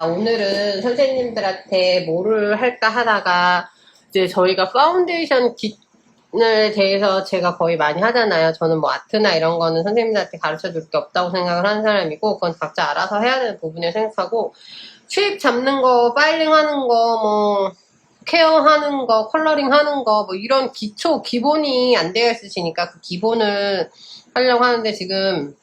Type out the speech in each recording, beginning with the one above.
오늘은 선생님들한테 뭐를 할까 하다가 이제 저희가 파운데이션 kit에 대해서 제가 거의 많이 하잖아요. 저는 뭐 아트나 이런 거는 선생님들한테 가르쳐 줄 게 없다고 생각을 하는 사람이고 그건 각자 알아서 해야 되는 부분을 생각하고 쉐입 잡는 거, 파일링 하는 거, 뭐 케어하는 거, 컬러링 하는 거, 뭐 이런 기본이 안 되어 있으시니까 그 기본을 하려고 하는데 지금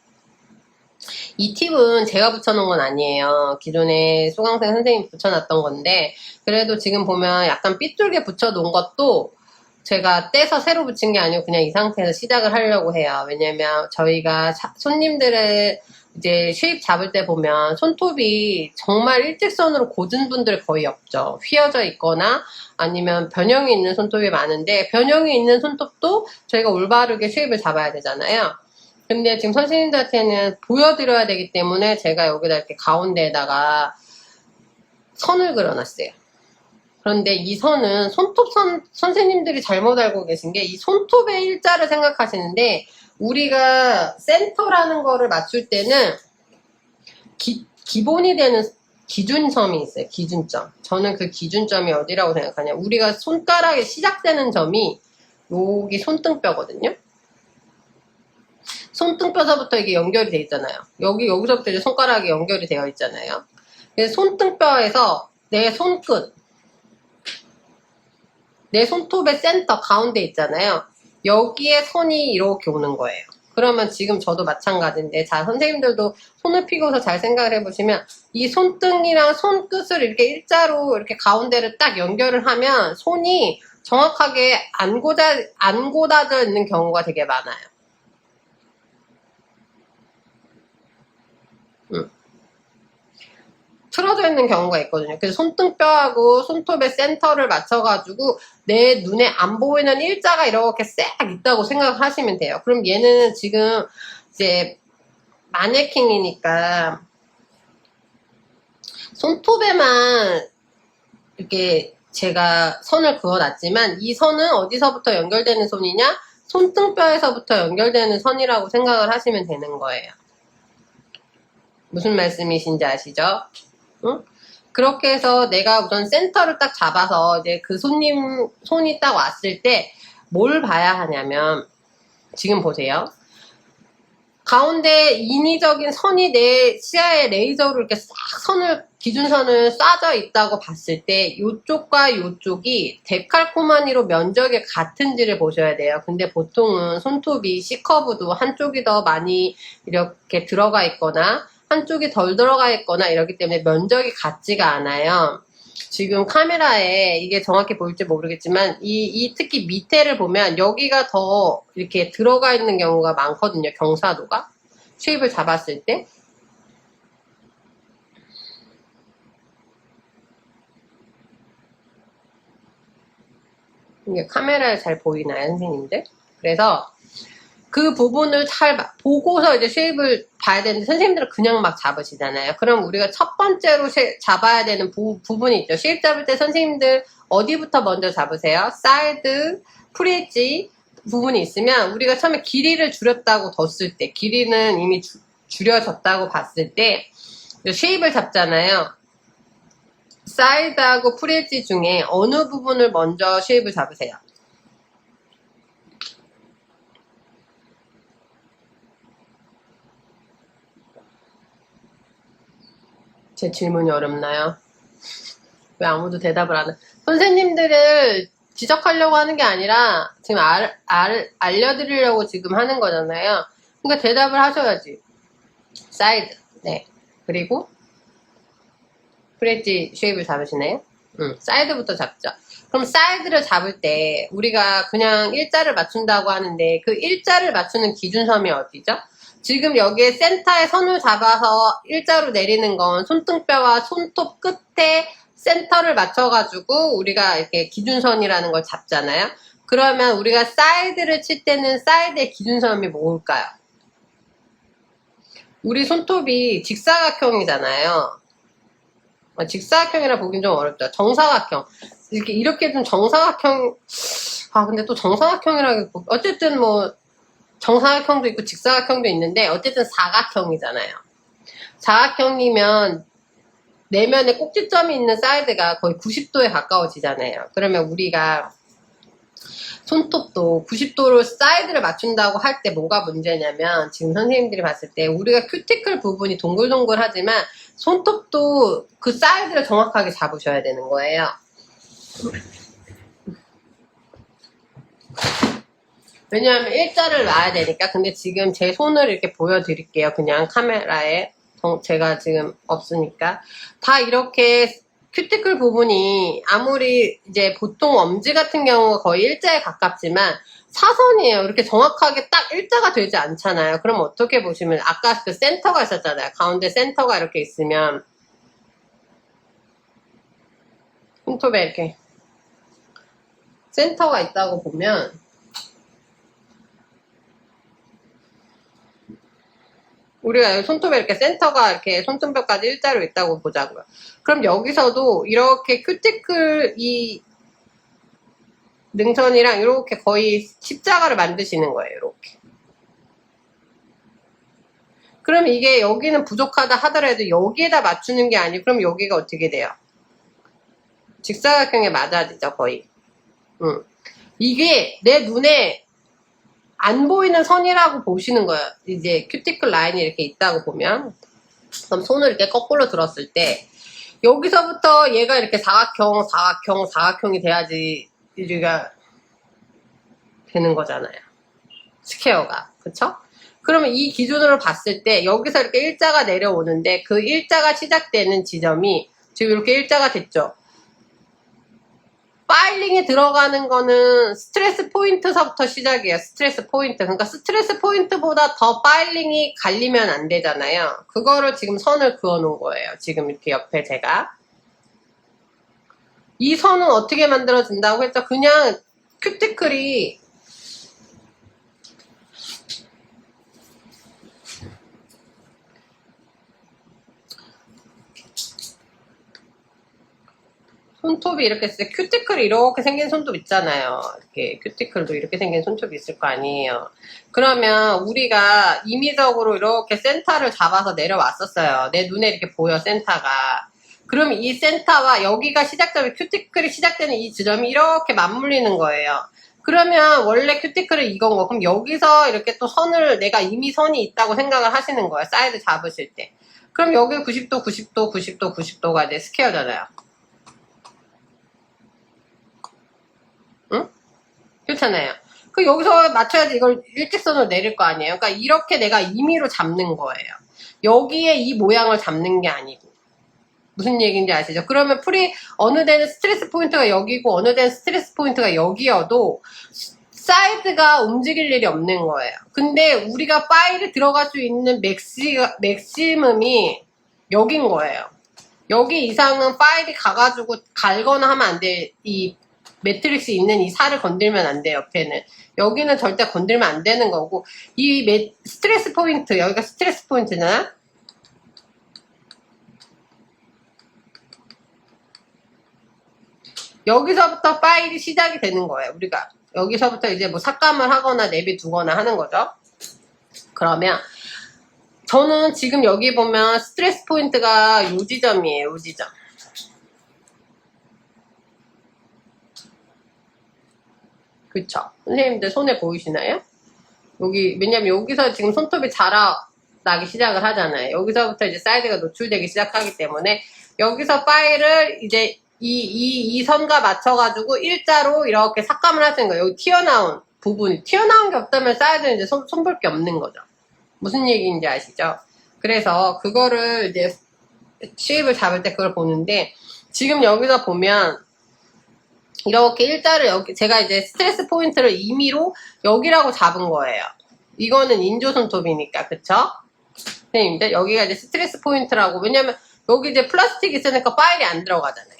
이 팁은 제가 붙여놓은 건 아니에요. 기존에 수강생 선생님이 붙여놨던 건데 그래도 지금 보면 약간 삐뚤게 붙여놓은 것도 제가 떼서 새로 붙인 게 아니고 그냥 이 상태에서 시작을 하려고 해요. 왜냐면 저희가 손님들의 이제 쉐입 잡을 때 보면 손톱이 정말 일직선으로 고든 분들 거의 없죠. 휘어져 있거나 아니면 변형이 있는 손톱이 많은데 변형이 있는 손톱도 저희가 올바르게 쉐입을 잡아야 되잖아요. 근데 지금 선생님들한테는 보여드려야 되기 때문에 제가 여기다 이렇게 가운데에다가 선을 그려놨어요. 그런데 이 선은 선생님들이 잘못 알고 계신 게 이 손톱의 일자를 생각하시는데 우리가 센터라는 거를 맞출 때는 기본이 되는 기준점이 있어요. 기준점. 저는 그 기준점이 어디라고 생각하냐. 우리가 손가락에 시작되는 점이 여기 손등뼈거든요. 손등뼈서부터 이게 연결이 되어 있잖아요. 여기서부터 이제 손가락이 연결이 되어 있잖아요. 그래서 손등뼈에서 내 손끝, 내 손톱의 센터 가운데 있잖아요. 여기에 선이 이렇게 오는 거예요. 그러면 지금 저도 마찬가지인데, 자, 선생님들도 손을 피고서 잘 생각을 해보시면, 이 손등이랑 손끝을 이렇게 일자로 이렇게 가운데를 딱 연결을 하면 손이 정확하게 안 고다져 있는 경우가 되게 많아요. 틀어져 있는 경우가 있거든요. 그래서 손등뼈하고 손톱의 센터를 맞춰가지고 내 눈에 안 보이는 일자가 이렇게 싹 있다고 생각하시면 돼요. 그럼 얘는 지금 이제 마네킹이니까 손톱에만 이렇게 제가 선을 그어놨지만 이 선은 어디서부터 연결되는 선이냐? 손등뼈에서부터 연결되는 선이라고 생각을 하시면 되는 거예요. 무슨 말씀이신지 아시죠? 응? 그렇게 해서 내가 우선 센터를 딱 잡아서 이제 그 손이 딱 왔을 때 뭘 봐야 하냐면 지금 보세요. 가운데 인위적인 선이 내 시야에 레이저로 이렇게 싹 기준선을 쏴져 있다고 봤을 때 이쪽과 이쪽이 데칼코마니로 면적이 같은지를 보셔야 돼요. 근데 보통은 손톱이 C커브도 한쪽이 더 많이 이렇게 들어가 있거나 한쪽이 덜 들어가 있거나 이렇기 때문에 면적이 같지가 않아요. 지금 카메라에 이게 정확히 보일지 모르겠지만 특히 밑에를 보면 여기가 더 이렇게 들어가 있는 경우가 많거든요. 경사도가 쉐입을 잡았을 때. 이게 카메라에 잘 보이나요, 선생님들? 그래서 그 부분을 잘 보고서 이제 쉐입을 봐야 되는데 선생님들은 그냥 막 잡으시잖아요. 그럼 우리가 첫 번째로 잡아야 되는 부분이 있죠. 쉐입 잡을 때 선생님들 어디부터 먼저 잡으세요? 사이드, 프리엣지 부분이 있으면 우리가 처음에 길이를 줄였다고 뒀을 때 길이는 이미 줄여졌다고 봤을 때 쉐입을 잡잖아요. 사이드하고 프리엣지 중에 어느 부분을 먼저 쉐입을 잡으세요? 제 질문이 어렵나요? 왜 아무도 대답을 안 해? 선생님들을 지적하려고 하는 게 아니라 지금 알려드리려고 지금 하는 거잖아요. 그러니까 대답을 하셔야지. 사이드. 네. 그리고 프레지 쉐입을 잡으시네요. 사이드부터 잡죠. 그럼 사이드를 잡을 때 우리가 그냥 일자를 맞춘다고 하는데 그 일자를 맞추는 기준점이 어디죠? 지금 여기에 센터에 선을 잡아서 일자로 내리는 건 손등뼈와 손톱 끝에 센터를 맞춰가지고 우리가 이렇게 기준선이라는 걸 잡잖아요. 그러면 우리가 사이드를 칠 때는 사이드의 기준점이 뭘까요? 우리 손톱이 직사각형이잖아요. 직사각형이라 보긴 좀 어렵죠. 정사각형. 이렇게 좀 정사각형, 근데 또 정사각형이라고, 어쨌든 뭐, 정사각형도 있고 직사각형도 있는데, 어쨌든 사각형이잖아요. 사각형이면, 내면에 꼭지점이 있는 사이드가 거의 90도에 가까워지잖아요. 그러면 우리가 손톱도 90도로 사이드를 맞춘다고 할 때 뭐가 문제냐면, 지금 선생님들이 봤을 때 우리가 큐티클 부분이 동글동글하지만 손톱도 그 사이드를 정확하게 잡으셔야 되는 거예요. 왜냐하면 일자를 놔야 되니까. 근데 지금 제 손을 이렇게 보여드릴게요. 그냥 카메라에. 제가 지금 없으니까. 다 이렇게 큐티클 부분이 아무리 이제 보통 엄지 같은 경우가 거의 일자에 가깝지만 사선이에요. 이렇게 정확하게 딱 일자가 되지 않잖아요. 그럼 어떻게 보시면, 아까 그 센터가 있었잖아요. 가운데 센터가 이렇게 있으면 손톱에 이렇게 센터가 있다고 보면, 우리가 손톱에 이렇게 센터가 이렇게 손톱뼈까지 일자로 있다고 보자고요. 그럼 여기서도 이렇게 큐티클 이 능선이랑 이렇게 거의 십자가를 만드시는 거예요. 이렇게. 그럼 이게 여기는 부족하다 하더라도 여기에다 맞추는 게 아니고, 그럼 여기가 어떻게 돼요? 직사각형에 맞아지죠, 거의. 이게 내 눈에 안 보이는 선이라고 보시는 거예요. 이제 큐티클 라인이 이렇게 있다고 보면. 그럼 손을 이렇게 거꾸로 들었을 때 여기서부터 얘가 이렇게 사각형이 돼야지 우리가 되는 거잖아요. 스퀘어가. 그쵸? 그러면 이 기준으로 봤을 때 여기서 이렇게 일자가 내려오는데, 그 일자가 시작되는 지점이 지금 이렇게 일자가 됐죠. 파일링에 들어가는 거는 스트레스 포인트서부터 시작이에요. 스트레스 포인트. 그러니까 스트레스 포인트보다 더 파일링이 갈리면 안 되잖아요. 그거를 지금 선을 그어 놓은 거예요. 지금 이렇게 옆에 제가. 이 선은 어떻게 만들어진다고 했죠? 그냥 큐티클이 손톱이 이렇게 있을 때, 큐티클이 이렇게 생긴 손톱 있잖아요. 이렇게 큐티클도 이렇게 생긴 손톱이 있을 거 아니에요. 그러면 우리가 임의적으로 이렇게 센터를 잡아서 내려왔었어요. 내 눈에 이렇게 보여, 센터가. 그럼 이 센터와 여기가 시작점이, 큐티클이 시작되는 이 지점이 이렇게 맞물리는 거예요. 그러면 원래 큐티클이 이건 거. 그럼 여기서 이렇게 또 선을, 내가 이미 선이 있다고 생각을 하시는 거예요. 사이드 잡으실 때. 그럼 여기 90도, 90도, 90도, 90도가 이제 스퀘어잖아요. 응? 그렇잖아요. 그 여기서 맞춰야지 이걸 일직선으로 내릴 거 아니에요. 그러니까 이렇게 내가 임의로 잡는 거예요. 여기에 이 모양을 잡는 게 아니고. 무슨 얘기인지 아시죠? 그러면 어느 데는 스트레스 포인트가 여기고 어느 데는 스트레스 포인트가 여기여도 사이드가 움직일 일이 없는 거예요. 근데 우리가 파일에 들어갈 수 있는 맥시멈이 여긴 거예요. 여기 이상은 파일이 가가지고 갈거나 하면 안 돼. 이 매트릭스 있는 이 살을 건들면 안 돼, 옆에는. 여기는 절대 건들면 안 되는 거고, 이 스트레스 포인트, 여기가 스트레스 포인트나, 여기서부터 파일이 시작이 되는 거예요, 우리가. 여기서부터 이제 뭐 삭감을 하거나 내비두거나 하는 거죠. 그러면, 저는 지금 여기 보면 스트레스 포인트가 요 지점이에요, 요 지점. 그쵸? 선생님들 손에 보이시나요? 왜냐면 여기서 지금 손톱이 자라나기 시작을 하잖아요. 여기서부터 이제 사이드가 노출되기 시작하기 때문에 여기서 파일을 이제 이 선과 맞춰가지고 일자로 이렇게 삭감을 하시는 거예요. 여기 튀어나온 게 없다면 사이드는 이제 손볼 게 없는 거죠. 무슨 얘기인지 아시죠? 그래서 그거를 이제 쉐입을 잡을 때 그걸 보는데, 지금 여기서 보면 이렇게 일자를 제가 이제 스트레스 포인트를 임의로 여기라고 잡은 거예요. 이거는 인조 손톱이니까, 그쵸? 선생님들, 여기가 이제 스트레스 포인트라고. 왜냐면 여기 이제 플라스틱이 있으니까 파일이 안 들어가잖아요.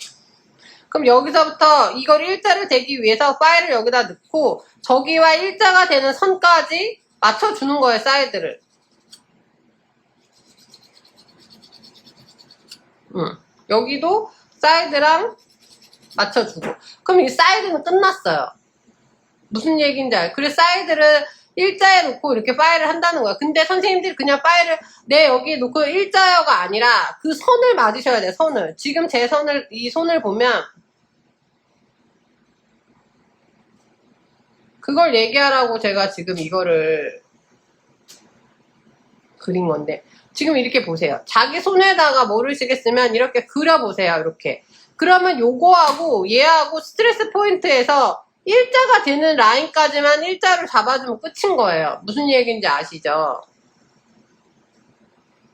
그럼 여기서부터 이걸 일자를 대기 위해서 파일을 여기다 넣고 저기와 일자가 되는 선까지 맞춰주는 거예요, 사이드를. 여기도 사이드랑 맞춰주고. 그럼 이 사이드는 끝났어요. 무슨 얘기인지 그래서 사이드를 일자에 놓고 이렇게 파일을 한다는 거야. 근데 선생님들이 그냥 파일을 내 여기 놓고 일자여가 아니라 그 선을 맞으셔야 돼. 선을. 지금 제 선을 이 손을 보면 그걸 얘기하라고 제가 지금 이거를 그린 건데 지금 이렇게 보세요. 자기 손에다가 모르시겠으면 이렇게 그려보세요. 이렇게. 그러면 요거하고 얘하고 스트레스 포인트에서 일자가 되는 라인까지만 일자를 잡아주면 끝인 거예요. 무슨 얘기인지 아시죠?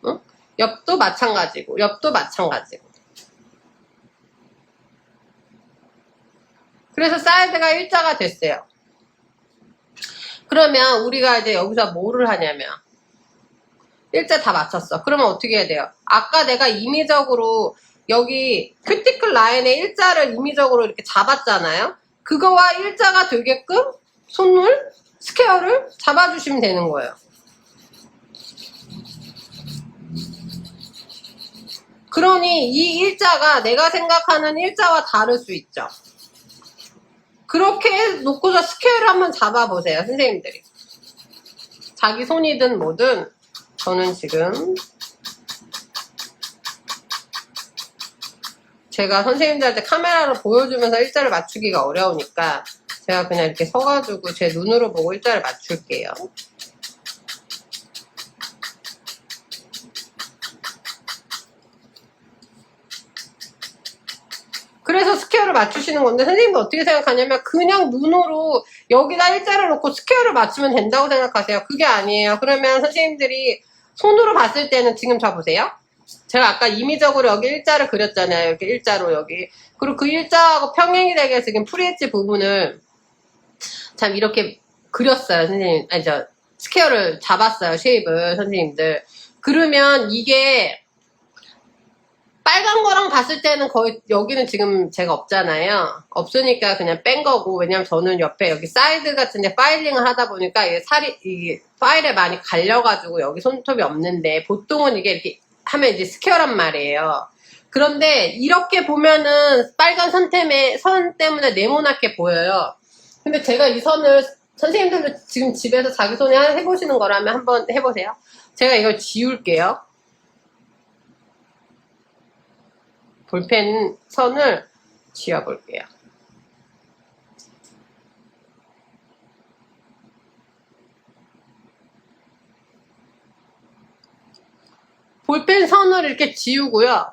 응? 옆도 마찬가지고 옆도 마찬가지고. 그래서 사이드가 일자가 됐어요. 그러면 우리가 이제 여기서 뭐를 하냐면 일자 다 맞췄어. 그러면 어떻게 해야 돼요? 아까 내가 임의적으로 여기 큐티클 라인에 일자를 임의적으로 이렇게 잡았잖아요. 그거와 일자가 되게끔 손을 스퀘어를 잡아주시면 되는 거예요. 그러니 이 일자가 내가 생각하는 일자와 다를 수 있죠. 그렇게 놓고서 스퀘어를 한번 잡아보세요. 선생님들이. 자기 손이든 뭐든 저는 지금 제가 선생님들한테 카메라로 보여주면서 일자를 맞추기가 어려우니까 제가 그냥 이렇게 서가지고 제 눈으로 보고 일자를 맞출게요. 그래서 스퀘어를 맞추시는 건데 선생님도 어떻게 생각하냐면 그냥 눈으로 여기다 일자를 놓고 스퀘어를 맞추면 된다고 생각하세요. 그게 아니에요. 그러면 선생님들이 손으로 봤을 때는 지금 저 보세요. 제가 아까 임의적으로 여기 일자를 그렸잖아요. 이렇게 일자로 여기. 그리고 그 일자하고 평행이 되게 지금 프리엣지 부분을 참 이렇게 그렸어요. 선생님. 아니 저 스퀘어를 잡았어요. 쉐입을 선생님들. 그러면 이게 빨간 거랑 봤을 때는 거의 여기는 지금 제가 없잖아요. 없으니까 그냥 뺀 거고 왜냐면 저는 옆에 여기 사이드 같은데 파일링을 하다 보니까 이게 살이 이 파일에 많이 갈려가지고 여기 손톱이 없는데 보통은 이게 이렇게 하면 이제 스퀘어란 말이에요. 그런데 이렇게 보면은 빨간 선 때문에 네모나게 보여요. 근데 제가 이 선을 선생님들도 지금 집에서 자기 손에 해보시는 거라면 한번 해보세요. 제가 이걸 지울게요. 볼펜 선을 지워볼게요. 볼펜 선을 이렇게 지우고요.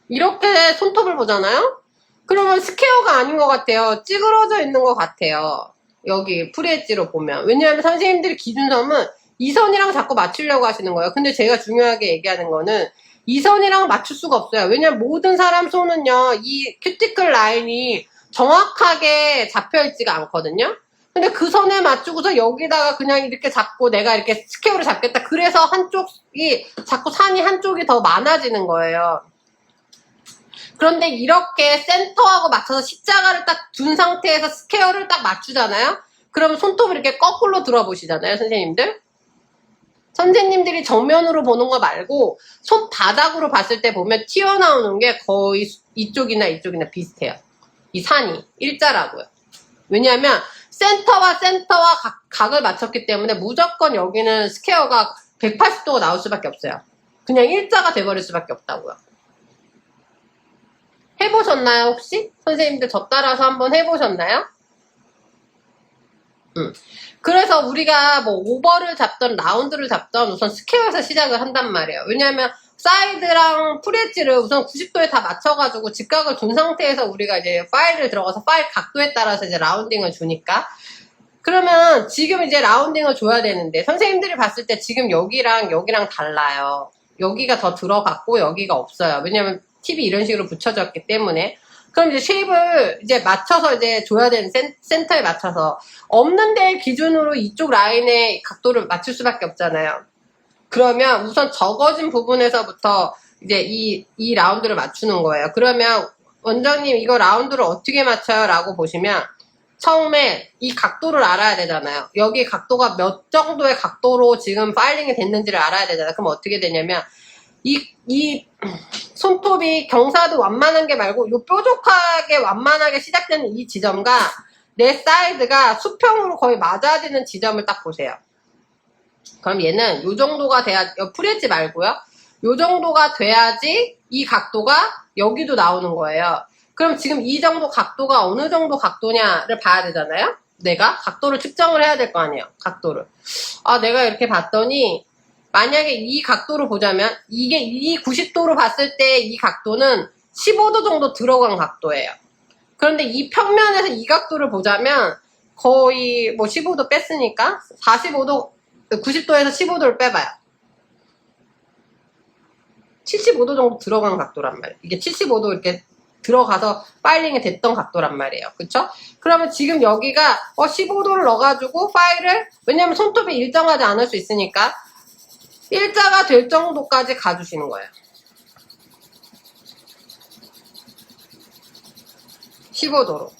이렇게 손톱을 보잖아요? 그러면 스퀘어가 아닌 것 같아요. 찌그러져 있는 것 같아요. 여기 프리엣지로 보면. 왜냐하면 선생님들이 기준점은 이 선이랑 자꾸 맞추려고 하시는 거예요. 근데 제가 중요하게 얘기하는 거는 이 선이랑 맞출 수가 없어요. 왜냐면 모든 사람 손은요, 이 큐티클 라인이 정확하게 잡혀있지가 않거든요. 근데 그 선에 맞추고서 여기다가 그냥 이렇게 잡고 내가 이렇게 스퀘어를 잡겠다. 그래서 한쪽이, 자꾸 산이 한쪽이 더 많아지는 거예요. 그런데 이렇게 센터하고 맞춰서 십자가를 딱 둔 상태에서 스퀘어를 딱 맞추잖아요? 그러면 손톱을 이렇게 거꾸로 들어보시잖아요, 선생님들? 선생님들이 정면으로 보는 거 말고 손바닥으로 봤을 때 보면 튀어나오는 게 거의 이쪽이나 이쪽이나 비슷해요. 이 산이 일자라고요. 왜냐하면 센터와 각을 맞췄기 때문에 무조건 여기는 스퀘어가 180도가 나올 수밖에 없어요. 그냥 일자가 돼버릴 수밖에 없다고요. 해보셨나요 혹시? 선생님들 저 따라서 한번 해보셨나요? 그래서 우리가 뭐 오버를 잡던 라운드를 잡던 우선 스퀘어에서 시작을 한단 말이에요. 왜냐하면 사이드랑 프리엣지를 우선 90도에 다 맞춰가지고 직각을 둔 상태에서 우리가 이제 파일을 들어가서 파일 각도에 따라서 이제 라운딩을 주니까 그러면 지금 이제 라운딩을 줘야 되는데 선생님들이 봤을 때 지금 여기랑 달라요. 여기가 더 들어갔고 여기가 없어요. 왜냐면 팁이 이런 식으로 붙여졌기 때문에 그럼 이제 쉐입을 이제 맞춰서 이제 줘야 되는 센터에 맞춰서 없는 데 기준으로 이쪽 라인의 각도를 맞출 수밖에 없잖아요. 그러면 우선 적어진 부분에서부터 이제 이 라운드를 맞추는 거예요. 그러면 원장님 이거 라운드를 어떻게 맞춰요? 라고 보시면 처음에 이 각도를 알아야 되잖아요. 여기 각도가 몇 정도의 각도로 지금 파일링이 됐는지를 알아야 되잖아요. 그럼 어떻게 되냐면 이 손톱이 경사도 완만한 게 말고 요 뾰족하게 완만하게 시작되는 이 지점과 내 사이드가 수평으로 거의 맞아지는 지점을 딱 보세요. 그럼 얘는 요 정도가 돼야, 풀엣지 말고요. 요 정도가 돼야지 이 각도가 여기도 나오는 거예요. 그럼 지금 이 정도 각도가 어느 정도 각도냐를 봐야 되잖아요. 내가 각도를 측정을 해야 될 거 아니에요. 각도를. 내가 이렇게 봤더니 만약에 이 각도를 보자면 이게 이 90도로 봤을 때 이 각도는 15도 정도 들어간 각도예요. 그런데 이 평면에서 이 각도를 보자면 거의 뭐 15도 뺐으니까 45도, 90도에서 15도를 빼봐요. 75도 정도 들어간 각도란 말이에요. 이게 75도 이렇게 들어가서 파일링이 됐던 각도란 말이에요. 그쵸? 그러면 지금 여기가 15도를 넣어가지고 파일을, 왜냐면 손톱이 일정하지 않을 수 있으니까 일자가 될 정도까지 가주시는 거예요. 15도로.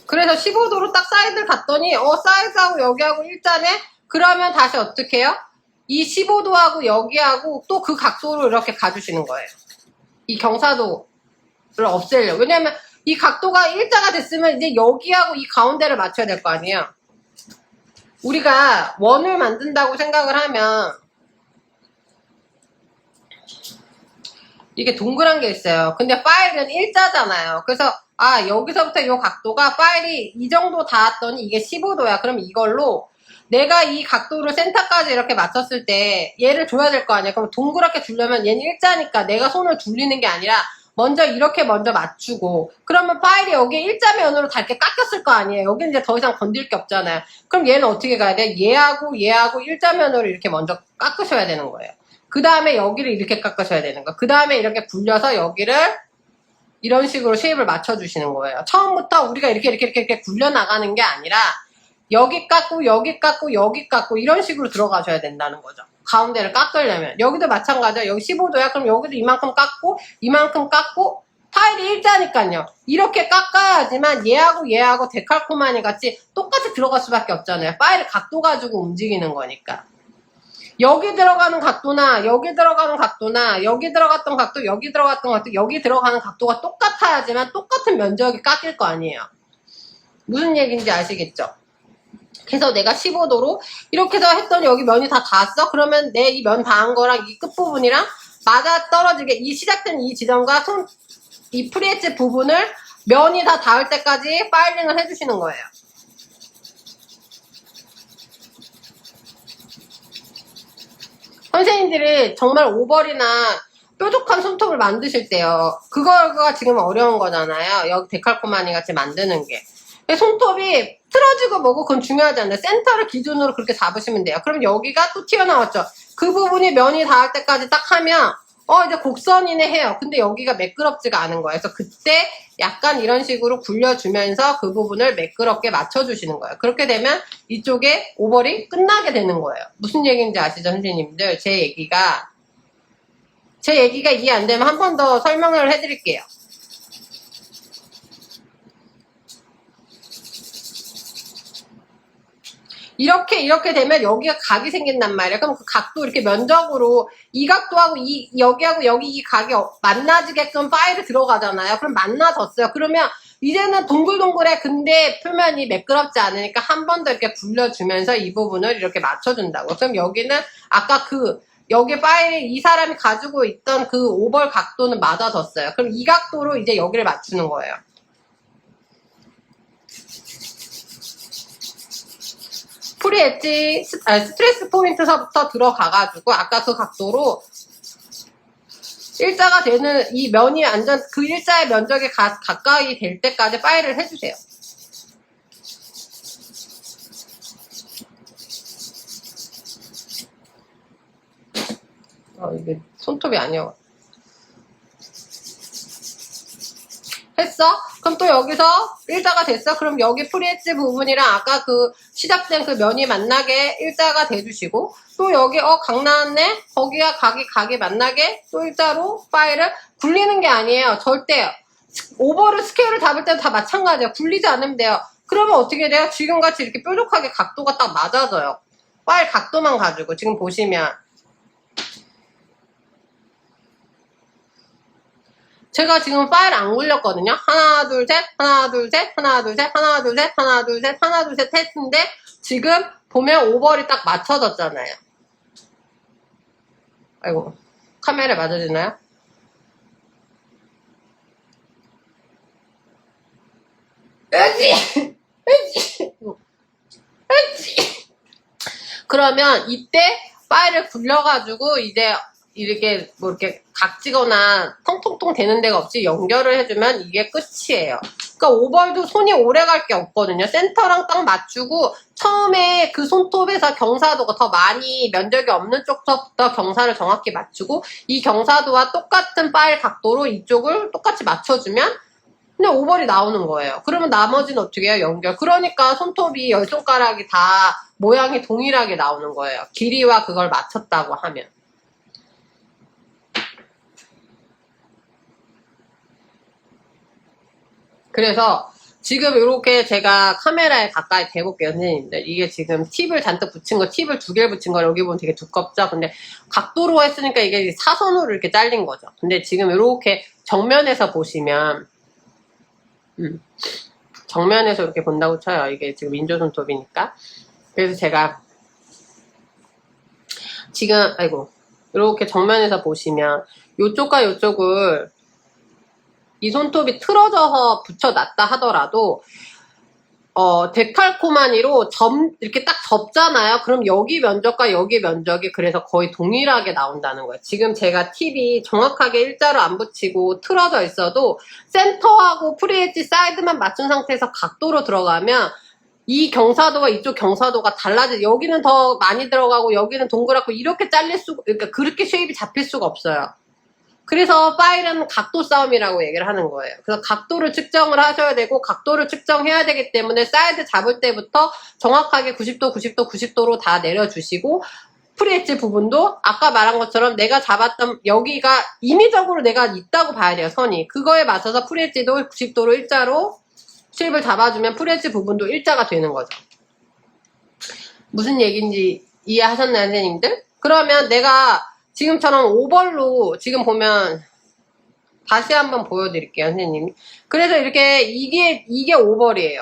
그래서 15도로 딱 사이드를 갔더니 사이즈하고 여기하고 일자네? 그러면 다시 어떻게 해요? 이 15도하고 여기하고 또 그 각도로 이렇게 가주시는 거예요. 이 경사도를 없애려고. 왜냐면 이 각도가 일자가 됐으면 이제 여기하고 이 가운데를 맞춰야 될 거 아니에요. 우리가 원을 만든다고 생각을 하면 이게 동그란 게 있어요. 근데 파일은 일자잖아요. 그래서 여기서부터 이 각도가 파일이 이 정도 닿았더니 이게 15도야. 그럼 이걸로 내가 이 각도를 센터까지 이렇게 맞췄을 때 얘를 줘야 될 거 아니야. 그럼 동그랗게 주려면 얘는 일자니까 내가 손을 둘리는 게 아니라 먼저 이렇게 먼저 맞추고, 그러면 파일이 여기에 일자면으로 다 이렇게 깎였을 거 아니에요. 여기는 이제 더 이상 건들 게 없잖아요. 그럼 얘는 어떻게 가야 돼? 얘하고 일자면으로 이렇게 먼저 깎으셔야 되는 거예요. 그 다음에 여기를 이렇게 깎으셔야 되는 거예요. 그 다음에 이렇게 굴려서 여기를 이런 식으로 쉐입을 맞춰주시는 거예요. 처음부터 우리가 이렇게 굴려 나가는 게 아니라 여기 깎고 여기 깎고 여기 깎고 이런 식으로 들어가셔야 된다는 거죠. 가운데를 깎으려면. 여기도 마찬가지야. 여기 15도야. 그럼 여기도 이만큼 깎고 파일이 일자니까요. 이렇게 깎아야지만 얘하고 데칼코마니 같이 똑같이 들어갈 수밖에 없잖아요. 파일을 각도 가지고 움직이는 거니까. 여기 들어가는 각도나 여기 들어가는 각도나 여기 들어갔던 각도, 여기 들어갔던 각도, 여기 들어가는 각도가 똑같아야지만 똑같은 면적이 깎일 거 아니에요. 무슨 얘기인지 아시겠죠? 그래서 내가 15도로 이렇게 해서 했더니 여기 면이 다 닿았어? 그러면 내 이 면 닿은 거랑 이 끝부분이랑 맞아 떨어지게 이 시작된 이 지점과 이 프리엣지 부분을 면이 다 닿을 때까지 파일링을 해주시는 거예요. 선생님들이 정말 오버리나 뾰족한 손톱을 만드실 때요. 그거가 지금 어려운 거잖아요. 여기 데칼코마니 같이 만드는 게. 손톱이 틀어지고 뭐고 그건 중요하지 않아요. 센터를 기준으로 그렇게 잡으시면 돼요. 그럼 여기가 또 튀어나왔죠. 그 부분이 면이 닿을 때까지 딱 하면 이제 곡선이네 해요. 근데 여기가 매끄럽지가 않은 거예요. 그래서 그때 약간 이런 식으로 굴려주면서 그 부분을 매끄럽게 맞춰주시는 거예요. 그렇게 되면 이쪽에 오버리 끝나게 되는 거예요. 무슨 얘기인지 아시죠, 선생님들? 제 얘기가 이해 안 되면 한 번 더 설명을 해드릴게요. 이렇게 되면 여기가 각이 생긴단 말이에요. 그럼 그 각도 이렇게 면적으로 이 각도하고 여기하고 여기 이 각이 만나지게끔 파일이 들어가잖아요. 그럼 만나졌어요. 그러면 이제는 동글동글해. 근데 표면이 매끄럽지 않으니까 한 번 더 이렇게 굴려주면서 이 부분을 이렇게 맞춰준다고. 그럼 여기는 아까 여기 파일이 이 사람이 가지고 있던 그 오벌 각도는 맞아졌어요. 그럼 이 각도로 이제 여기를 맞추는 거예요. 프리엣지 스트레스 포인트서부터 들어가가지고 아까 그 각도로 일자가 되는 이 면이 완전 그 일자의 면적에 가까이 될 때까지 파일을 해주세요. 이게 손톱이 아니야. 했어? 그럼 또 여기서 일자가 됐어? 그럼 여기 프리엣지 부분이랑 아까 그 시작된 그 면이 만나게 일자가 돼주시고, 또 여기 각 나왔네? 거기가 각이 만나게 또 일자로 파일을 굴리는 게 아니에요. 절대 오버를 스케일을 잡을 때는 다 마찬가지예요. 굴리지 않으면 돼요. 그러면 어떻게 돼요? 지금같이 이렇게 뾰족하게 각도가 딱 맞아져요. 파일 각도만 가지고 지금 보시면 제가 지금 파일 안 굴렸거든요. 하나, 둘, 셋, 하나, 둘, 셋, 하나, 둘, 셋, 하나, 둘, 셋, 하나, 둘, 셋, 하나, 둘, 셋 했는데 지금 보면 오버리 딱 맞춰졌잖아요. 아이고, 카메라에 맞아지나요? 으지! 으지! 으지! 그러면 이때 파일을 굴려가지고 이제 이렇게 뭐 이렇게 각지거나 통통통 되는 데가 없이 연결을 해주면 이게 끝이에요. 그러니까 오벌도 손이 오래 갈 게 없거든요. 센터랑 딱 맞추고 처음에 그 손톱에서 경사도가 더 많이 면적이 없는 쪽부터 경사를 정확히 맞추고 이 경사도와 똑같은 파일 각도로 이쪽을 똑같이 맞춰주면 그냥 오벌이 나오는 거예요. 그러면 나머지는 어떻게 해요? 연결. 그러니까 손톱이 10손가락이 다 모양이 동일하게 나오는 거예요. 길이와 그걸 맞췄다고 하면. 그래서 지금 이렇게 제가 카메라에 가까이 대볼게요, 선생님들. 이게 지금 팁을 잔뜩 붙인 거, 팁을 2개를 붙인 거 여기 보면 되게 두껍죠? 근데 각도로 했으니까 이게 사선으로 이렇게 잘린 거죠. 근데 지금 이렇게 정면에서 보시면 정면에서 이렇게 본다고 쳐요. 이게 지금 인조 손톱이니까. 그래서 제가 지금 아이고 이렇게 정면에서 보시면 이쪽과 이쪽을 이 손톱이 틀어져서 붙여놨다 하더라도 데칼코마니로 이렇게 딱 접잖아요. 그럼 여기 면적과 여기 면적이 그래서 거의 동일하게 나온다는 거예요. 지금 제가 팁이 정확하게 일자로 안 붙이고 틀어져 있어도 센터하고 프리엣지 사이드만 맞춘 상태에서 각도로 들어가면 이 경사도와 이쪽 경사도가 달라져. 여기는 더 많이 들어가고 여기는 동그랗고 이렇게 그러니까 그렇게 쉐입이 잡힐 수가 없어요. 그래서 파일은 각도 싸움이라고 얘기를 하는 거예요. 그래서 각도를 측정을 하셔야 되고 각도를 측정해야 되기 때문에 사이드 잡을 때부터 정확하게 90도, 90도, 90도로 다 내려주시고 프리엣지 부분도 아까 말한 것처럼 내가 잡았던 여기가 임의적으로 내가 있다고 봐야 돼요, 선이. 그거에 맞춰서 프리엣지도 90도로 일자로 쉐입을 잡아주면 프리엣지 부분도 일자가 되는 거죠. 무슨 얘기인지 이해하셨나요, 선생님들? 그러면 내가 지금처럼 오벌로 지금 보면 다시 한번 보여드릴게요, 선생님. 그래서 이렇게 이게 오벌이에요.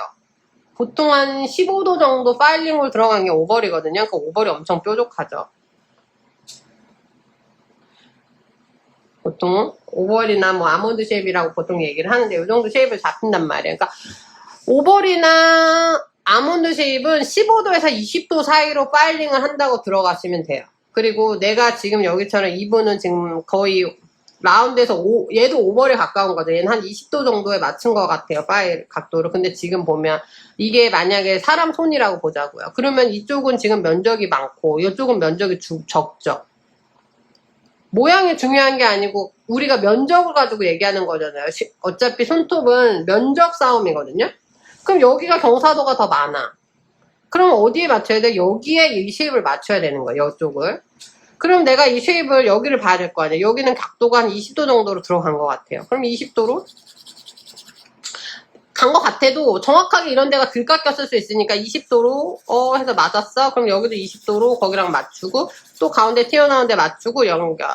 보통 한 15도 정도 파일링으로 들어간 게 오벌이거든요. 그 오벌이 엄청 뾰족하죠. 보통 오벌이나 뭐 아몬드 쉐입이라고 보통 얘기를 하는데 이 정도 쉐입을 잡힌단 말이에요. 그러니까 오벌이나 아몬드 쉐입은 15도에서 20도 사이로 파일링을 한다고 들어가시면 돼요. 그리고 내가 지금 여기처럼 이분은 지금 거의 라운드에서 얘도 오벌에 가까운 거죠. 얘는 한 20도 정도에 맞춘 것 같아요. 파일 각도를. 근데 지금 보면 이게 만약에 사람 손이라고 보자고요. 그러면 이쪽은 지금 면적이 많고 이쪽은 면적이 적죠. 모양이 중요한 게 아니고 우리가 면적을 가지고 얘기하는 거잖아요. 어차피 손톱은 면적 싸움이거든요. 그럼 여기가 경사도가 더 많아. 그럼 어디에 맞춰야 돼? 여기에 이 쉐입을 맞춰야 되는 거예요. 이쪽을. 그럼 내가 이 쉐입을 여기를 봐야 될 거 아니에요. 여기는 각도가 한 20도 정도로 들어간 것 같아요. 그럼 20도로 간 것 같아도 정확하게 이런 데가 들깎였을 수 있으니까 20도로 해서 맞았어. 그럼 여기도 20도로 거기랑 맞추고 또 가운데 튀어나온 데 맞추고 연결.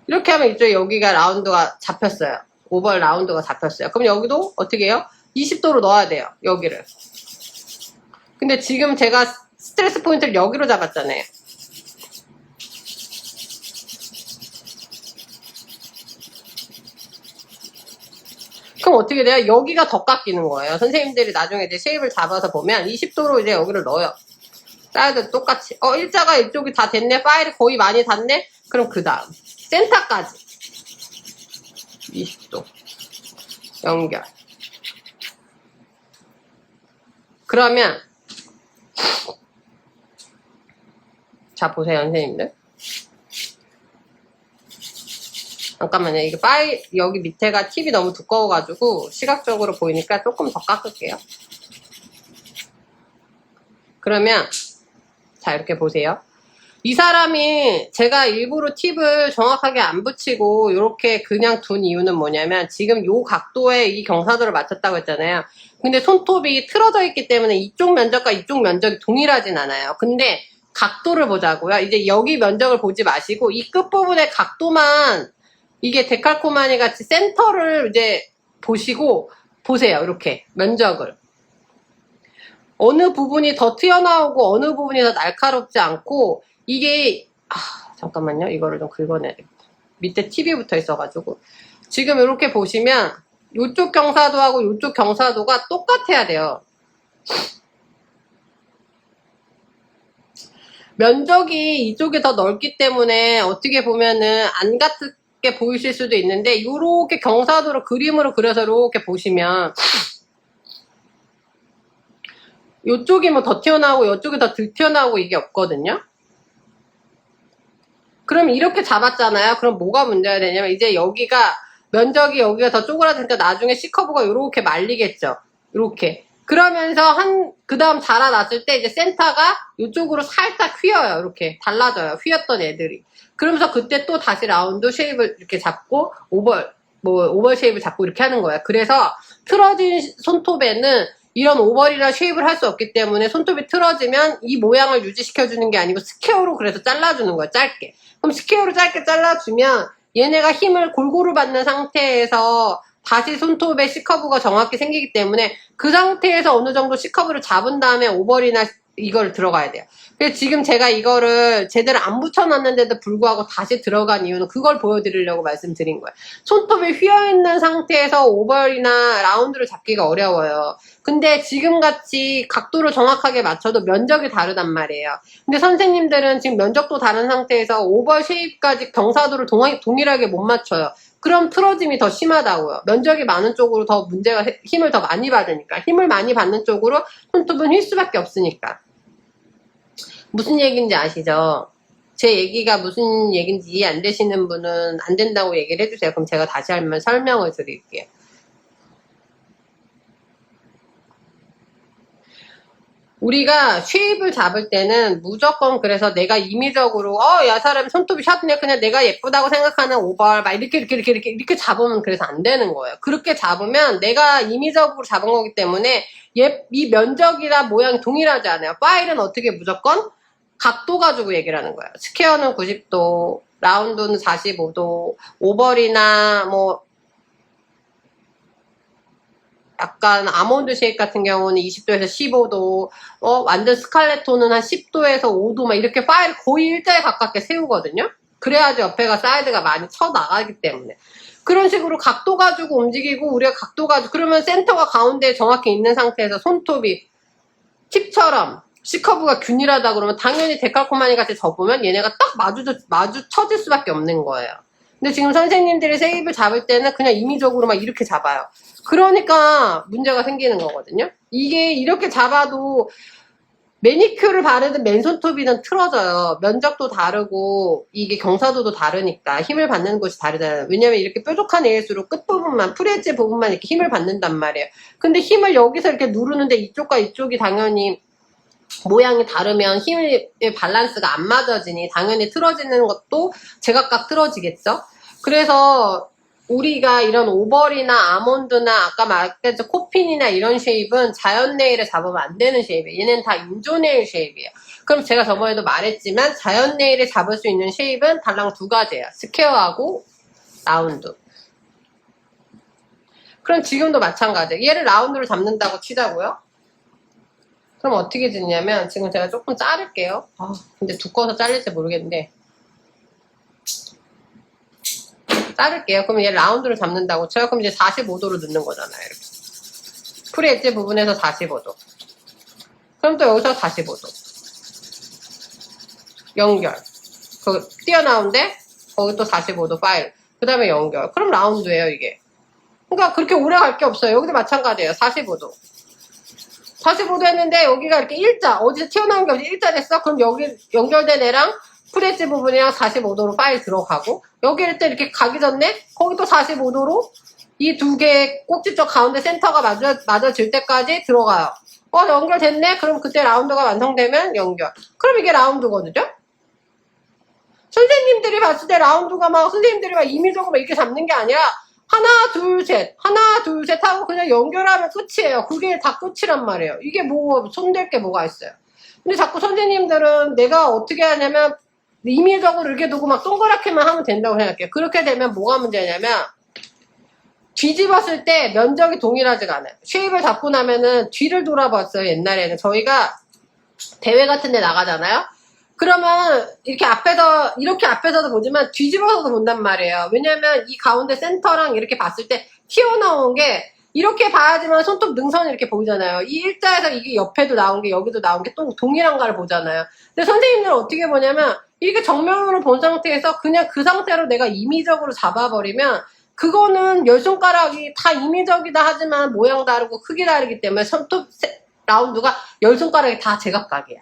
이렇게 하면 이쪽에 여기가 라운드가 잡혔어요. 오벌 라운드가 잡혔어요. 그럼 여기도 어떻게 해요? 20도로 넣어야 돼요. 여기를. 근데 지금 제가 스트레스 포인트를 여기로 잡았잖아요. 그럼 어떻게 돼요? 여기가 더 깎이는 거예요. 선생님들이 나중에 이제 쉐입을 잡아서 보면 20도로 이제 여기를 넣어요. 사이드 똑같이. 일자가 이쪽이 다 됐네. 파일이 거의 많이 닿네. 그럼 그 다음 센터까지 20도 연결. 그러면 자 보세요, 선생님들. 잠깐만요. 이게 파일 여기 밑에가 팁이 너무 두꺼워가지고 시각적으로 보이니까 조금 더 깎을게요. 그러면 자 이렇게 보세요. 이 사람이 제가 일부러 팁을 정확하게 안 붙이고 이렇게 그냥 둔 이유는 뭐냐면 지금 요 각도에 이 경사도를 맞췄다고 했잖아요. 근데 손톱이 틀어져 있기 때문에 이쪽 면적과 이쪽 면적이 동일하진 않아요. 근데 각도를 보자고요. 이제 여기 면적을 보지 마시고 이 끝부분의 각도만 이게 데칼코마니 같이 센터를 이제 보세요. 이렇게 면적을. 어느 부분이 더 튀어나오고 어느 부분이 더 날카롭지 않고 이게 잠깐만요. 이거를 좀 긁어내야겠다. 밑에 팁이 붙어 있어가지고 지금 이렇게 보시면 이쪽 경사도하고 이쪽 경사도가 똑같아야 돼요. 면적이 이쪽이 더 넓기 때문에 어떻게 보면은 안 같게 보이실 수도 있는데 이렇게 경사도로 그림으로 그려서 이렇게 보시면 이쪽이 뭐 더 튀어나오고 이쪽이 더 덜 튀어나오고 이게 없거든요. 그럼 이렇게 잡았잖아요. 그럼 뭐가 문제가 되냐면 이제 여기가 면적이 여기가 더 쪼그라드니까 나중에 C커브가 이렇게 말리겠죠. 이렇게. 그러면서 그 다음 자라났을 때 이제 센터가 이쪽으로 살짝 휘어요. 이렇게 달라져요. 휘었던 애들이. 그러면서 그때 또 다시 라운드 쉐입을 이렇게 잡고 오벌 쉐입을 잡고 이렇게 하는 거예요. 그래서 틀어진 손톱에는 이런 오벌이나 쉐입을 할 수 없기 때문에 손톱이 틀어지면 이 모양을 유지시켜주는 게 아니고 스퀘어로 그래서 잘라주는 거예요. 짧게. 그럼 스퀘어로 짧게 잘라주면 얘네가 힘을 골고루 받는 상태에서 다시 손톱에 C커브가 정확히 생기기 때문에 그 상태에서 어느 정도 C커브를 잡은 다음에 오벌이나 이걸 들어가야 돼요. 그래서 지금 제가 이거를 제대로 안 붙여놨는데도 불구하고 다시 들어간 이유는 그걸 보여드리려고 말씀드린 거예요. 손톱이 휘어있는 상태에서 오벌이나 라운드를 잡기가 어려워요. 근데 지금같이 각도를 정확하게 맞춰도 면적이 다르단 말이에요. 근데 선생님들은 지금 면적도 다른 상태에서 오벌 쉐입까지 경사도를 동일하게 못 맞춰요. 그럼 틀어짐이 더 심하다고요. 면적이 많은 쪽으로 더 문제가 힘을 더 많이 받으니까. 힘을 많이 받는 쪽으로 손톱은 휠 수밖에 없으니까. 무슨 얘기인지 아시죠? 제 얘기가 무슨 얘기인지 이해 안 되시는 분은 안 된다고 얘기를 해주세요. 그럼 제가 다시 한번 설명을 드릴게요. 우리가 쉐입을 잡을 때는 무조건 그래서 내가 임의적으로 야 사람 손톱이 샤드네 그냥 내가 예쁘다고 생각하는 오벌 막 이렇게 잡으면 그래서 안 되는 거예요. 그렇게 잡으면 내가 임의적으로 잡은 거기 때문에 이 면적이나 모양이 동일하지 않아요. 파일은 어떻게 무조건 각도 가지고 얘기를 하는 거예요. 스퀘어는 90도, 라운드는 45도, 오벌이나 뭐 약간 아몬드 쉐입 같은 경우는 20도에서 15도, 완전 스칼렛톤은 한 10도에서 5도 막 이렇게 파일을 거의 일자에 가깝게 세우거든요. 그래야지 옆에가 사이드가 많이 쳐나가기 때문에. 그런 식으로 각도 가지고 움직이고 우리가 각도 가지고 그러면 센터가 가운데에 정확히 있는 상태에서 손톱이 팁처럼 C커브가 균일하다 그러면 당연히 데칼코마니 같이 접으면 얘네가 딱 마주쳐질 수밖에 없는 거예요. 근데 지금 선생님들이 쉐입을 잡을 때는 그냥 임의적으로 막 이렇게 잡아요. 그러니까 문제가 생기는 거거든요. 이게 이렇게 잡아도 매니큐어를 바르든 맨손톱이든 틀어져요. 면적도 다르고 이게 경사도도 다르니까 힘을 받는 곳이 다르잖아요. 왜냐면 이렇게 뾰족한 에일수록 끝부분만 프레즈 부분만 이렇게 힘을 받는단 말이에요. 근데 힘을 여기서 이렇게 누르는데 이쪽과 이쪽이 당연히 모양이 다르면 힘의 밸런스가 안 맞아지니 당연히 틀어지는 것도 제각각 틀어지겠죠. 그래서 우리가 이런 오벌이나 아몬드나 아까 말했던 코핀이나 이런 쉐입은 자연 네일에 잡으면 안 되는 쉐입이에요. 얘는 다 인조 네일 쉐입이에요. 그럼 제가 저번에도 말했지만 자연 네일에 잡을 수 있는 쉐입은 달랑 두 가지예요. 스퀘어하고 라운드. 그럼 지금도 마찬가지예요. 얘를 라운드로 잡는다고 치자고요. 그럼 어떻게 되냐면 지금 제가 조금 자를게요. 근데 두꺼워서 잘릴지 모르겠는데 자를게요. 그럼 얘 라운드를 잡는다고 쳐요. 그럼 이제 45도로 넣는 거잖아요. 이렇게. 풀 엣지 부분에서 45도. 그럼 또 여기서 45도. 연결. 튀어나온데 거기 또 45도 파일. 그 다음에 연결. 그럼 라운드예요 이게. 그러니까 그렇게 오래 갈 게 없어요. 여기도 마찬가지예요. 45도. 45도 했는데 여기가 이렇게 일자. 어디서 튀어나온 게 없이 일자 됐어? 그럼 여기 연결된 애랑 프레스 부분이랑 45도로 파일 들어가고 여기를 또 이렇게 가기 전에 거기 또 45도로 이 두 개의 꼭지쪽 가운데 센터가 맞아질 때까지 들어가요. 연결됐네? 그럼 그때 라운드가 완성되면 연결. 그럼 이게 라운드거든요? 선생님들이 봤을 때 라운드가 선생님들이 임의적으로 이렇게 잡는 게 아니라 하나, 둘, 셋 하고 그냥 연결하면 끝이에요. 그게 다 끝이란 말이에요. 이게 손댈 게 뭐가 있어요. 근데 자꾸 선생님들은 내가 어떻게 하냐면 임의적으로 이렇게 두고 막 동그랗게만 하면 된다고 생각해요. 그렇게 되면 뭐가 문제냐면 뒤집었을 때 면적이 동일하지가 않아요. 쉐입을 잡고 나면은 뒤를 돌아봤어요. 옛날에는 저희가 대회 같은 데 나가잖아요. 그러면 이렇게 앞에서도 보지만 뒤집어서도 본단 말이에요. 왜냐면 이 가운데 센터랑 이렇게 봤을 때 튀어나온 게 이렇게 봐야지만 손톱 능선이 이렇게 보이잖아요. 이 일자에서 이게 옆에도 나온 게 여기도 나온 게 또 동일한가를 보잖아요. 근데 선생님들은 어떻게 보냐면 이렇게 정면으로 본 상태에서 그냥 그 상태로 내가 임의적으로 잡아버리면 그거는 열 손가락이 다 임의적이다 하지만 모양 다르고 크기 다르기 때문에 손톱 라운드가 열 손가락이 다 제각각이야.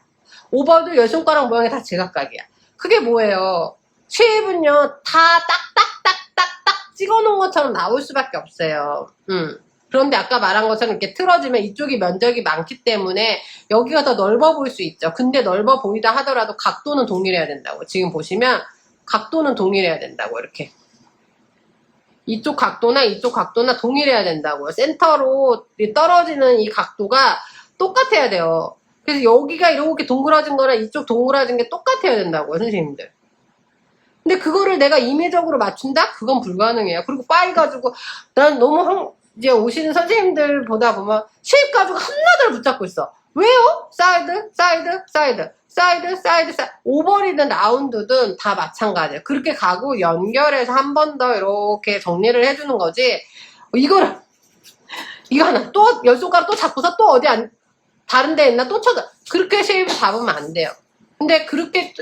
오버도 열 손가락 모양이 다 제각각이야. 그게 뭐예요? 쉐입은요 다 딱딱딱딱딱 찍어놓은 것처럼 나올 수밖에 없어요. 그런데 아까 말한 것처럼 이렇게 틀어지면 이쪽이 면적이 많기 때문에 여기가 더 넓어 보일 수 있죠. 근데 넓어 보이다 하더라도 각도는 동일해야 된다고. 지금 보시면 각도는 동일해야 된다고. 이렇게 이쪽 각도나 동일해야 된다고요. 센터로 떨어지는 이 각도가 똑같아야 돼요. 그래서 여기가 이렇게 동그라진 거랑 이쪽 동그라진 게 똑같아야 된다고요, 선생님들. 근데 그거를 내가 임의적으로 맞춘다? 그건 불가능해요. 그리고 파일 가지고 난 너무 이제 오시는 선생님들 보다 보면 쉐입 가지고 한나절 붙잡고 있어. 왜요? 사이드, 사이드, 사이드, 사이드, 사이드, 사이드. 오버리든 라운드든 다 마찬가지예요. 그렇게 가고 연결해서 한 번 더 이렇게 정리를 해주는 거지. 이거 하나 또 열 손가락 또 잡고서 또 어디 다른 데 있나 또 쳐다. 그렇게 쉐입을 잡으면 안 돼요. 근데 그렇게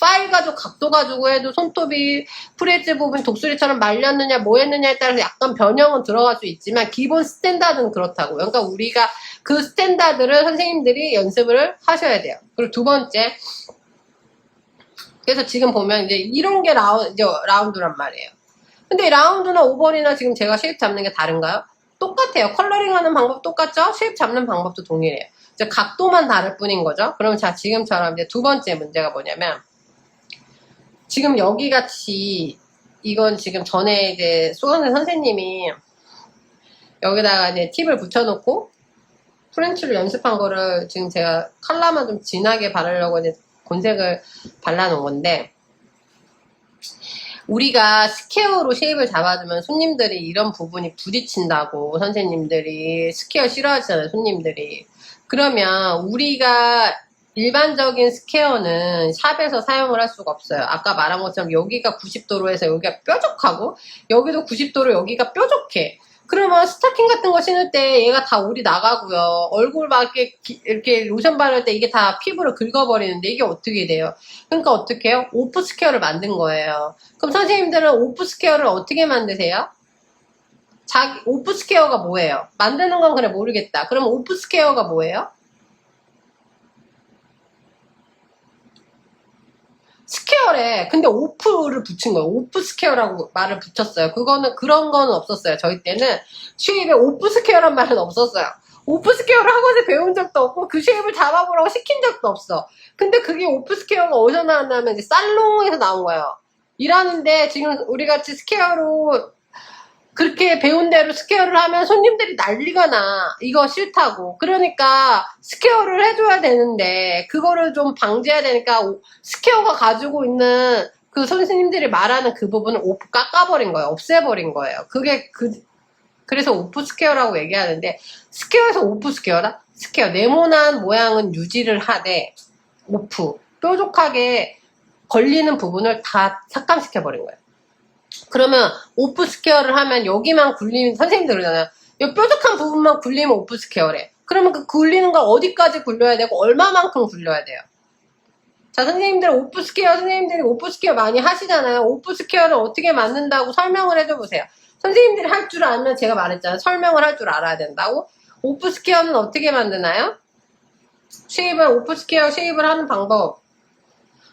파일 가지고 각도 가지고 해도 손톱이 프레즈 부분 독수리처럼 말렸느냐 뭐 했느냐에 따라서 약간 변형은 들어갈 수 있지만 기본 스탠다드는 그렇다고요. 그러니까 우리가 그 스탠다드를 선생님들이 연습을 하셔야 돼요. 그리고 두 번째, 그래서 지금 보면 이제 이런 게 라운드란 말이에요. 근데 라운드나 오버리나 지금 제가 쉐입 잡는 게 다른가요? 똑같아요. 컬러링 하는 방법 똑같죠? 쉐입 잡는 방법도 동일해요. 이제 각도만 다를 뿐인 거죠. 그럼 자, 지금처럼 이제 두 번째 문제가 뭐냐면, 지금 여기 같이, 이건 지금 전에 이제 수강생 선생님이 여기다가 이제 팁을 붙여놓고 프렌치를 연습한 거를 지금 제가 컬러만 좀 진하게 바르려고 이제 곤색을 발라놓은 건데, 우리가 스퀘어로 쉐입을 잡아주면 손님들이 이런 부분이 부딪힌다고 선생님들이 스퀘어 싫어하시잖아요, 손님들이. 그러면 우리가 일반적인 스퀘어는 샵에서 사용을 할 수가 없어요. 아까 말한 것처럼 여기가 90도로 해서 여기가 뾰족하고 여기도 90도로 여기가 뾰족해. 그러면 스타킹 같은 거 신을 때 얘가 다 올이 나가고요. 얼굴 막 이렇게 로션 바를 때 이게 다 피부를 긁어버리는데 이게 어떻게 돼요? 그러니까 어떻게 해요? 오프 스퀘어를 만든 거예요. 그럼 선생님들은 오프 스퀘어를 어떻게 만드세요? 오프 스퀘어가 뭐예요? 만드는 건 그래 모르겠다. 그럼 오프 스퀘어가 뭐예요? 스퀘어래. 근데 오프를 붙인 거예요. 오프 스퀘어라고 말을 붙였어요. 그런 거는 없었어요. 저희 때는 쉐입에 오프 스퀘어란 말은 없었어요. 오프 스퀘어를 학원에 배운 적도 없고 그 쉐입을 잡아보라고 시킨 적도 없어. 근데 그게 오프 스퀘어가 어디서 나왔냐면 이제 살롱에서 나온 거예요. 일하는데 지금 우리 같이 스퀘어로 그렇게 배운 대로 스퀘어를 하면 손님들이 난리가 나. 이거 싫다고. 그러니까 스퀘어를 해줘야 되는데 그거를 좀 방지해야 되니까 스퀘어가 가지고 있는 그 선생님들이 말하는 그 부분을 오프 깎아버린 거예요. 없애버린 거예요. 그래서 오프 스퀘어라고 얘기하는데 스퀘어에서 오프 스퀘어다? 스퀘어. 네모난 모양은 유지를 하되 오프. 뾰족하게 걸리는 부분을 다 삭감시켜버린 거예요. 그러면 오프 스퀘어를 하면 여기만 굴리면 선생님들 그러잖아요. 이 뾰족한 부분만 굴리면 오프 스퀘어래. 그러면 그 굴리는 걸 어디까지 굴려야 되고 얼마만큼 굴려야 돼요? 자, 선생님들 선생님들이 오프 스퀘어 많이 하시잖아요. 오프 스퀘어를 어떻게 만든다고 설명을 해줘 보세요. 선생님들이 할 줄 알면 제가 말했잖아요. 설명을 할 줄 알아야 된다고. 오프 스퀘어는 어떻게 만드나요? 오프 스퀘어 쉐입을 하는 방법.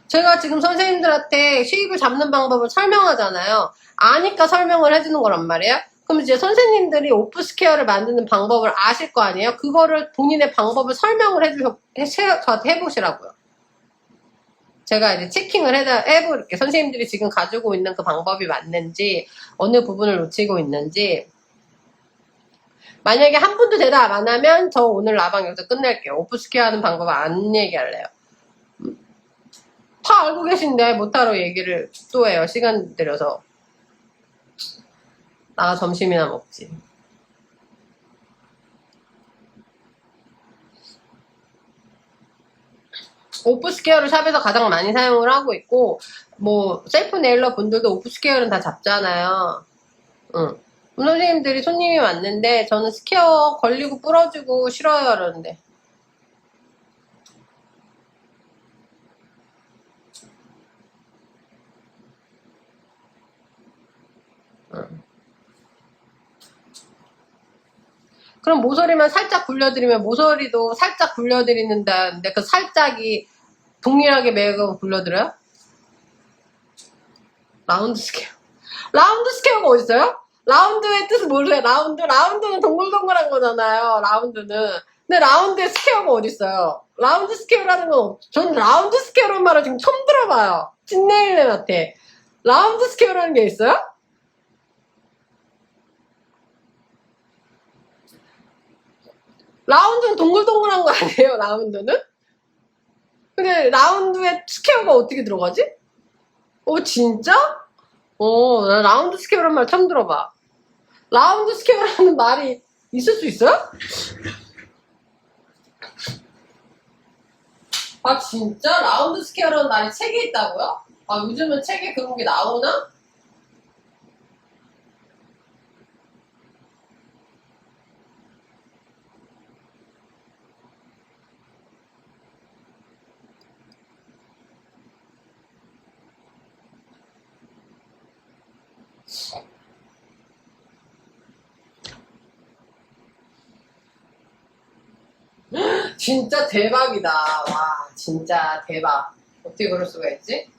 제가 지금 선생님들한테 쉐입을 잡는 방법을 설명하잖아요. 아니까 설명을 해주는 거란 말이에요. 그럼 이제 선생님들이 오프 스퀘어를 만드는 방법을 아실 거 아니에요? 그거를 본인의 방법을 설명을 저한테 해보시라고요. 제가 이제 체킹을 해볼게요. 선생님들이 지금 가지고 있는 그 방법이 맞는지, 어느 부분을 놓치고 있는지. 만약에 한 분도 대답 안 하면 저 오늘 라방 여기서 끝낼게요. 오프 스퀘어 하는 방법 안 얘기할래요. 다 알고 계신데 못하러 얘기를 또 해요. 시간 들여서. 나가 점심이나 먹지. 오프스케어를 샵에서 가장 많이 사용을 하고 있고, 뭐 셀프 네일러 분들도 오프스케어는 다 잡잖아요. 응. 선생님들이 손님이 왔는데 저는 스퀘어 걸리고 부러지고 싫어요 그러는데. 응. 그럼 모서리만 살짝 굴려드리면 모서리도 살짝 굴려드리는데 그 살짝이 동일하게 매고 굴려드려요? 라운드 스퀘어. 라운드 스퀘어가 어딨어요? 라운드의 뜻을 모르세요? 라운드는 동글동글한 거잖아요. 라운드는. 근데 라운드의 스퀘어가 어딨어요? 라운드 스퀘어라는 건 없죠. 전 라운드 스퀘어라는 말을 지금 처음 들어봐요. 찐네일님한테. 라운드 스퀘어라는 게 있어요? 라운드는 동글동글한 거 아니에요? 라운드는? 근데 라운드에 스퀘어가 어떻게 들어가지? 진짜? 나 라운드 스퀘어라는 말 처음 들어봐. 라운드 스퀘어라는 말이 있을 수 있어요? 아 진짜? 라운드 스퀘어라는 말이 책에 있다고요? 아 요즘은 책에 그런 게 나오나? 진짜 대박이다. 와 진짜 대박. 어떻게 그럴 수가 있지?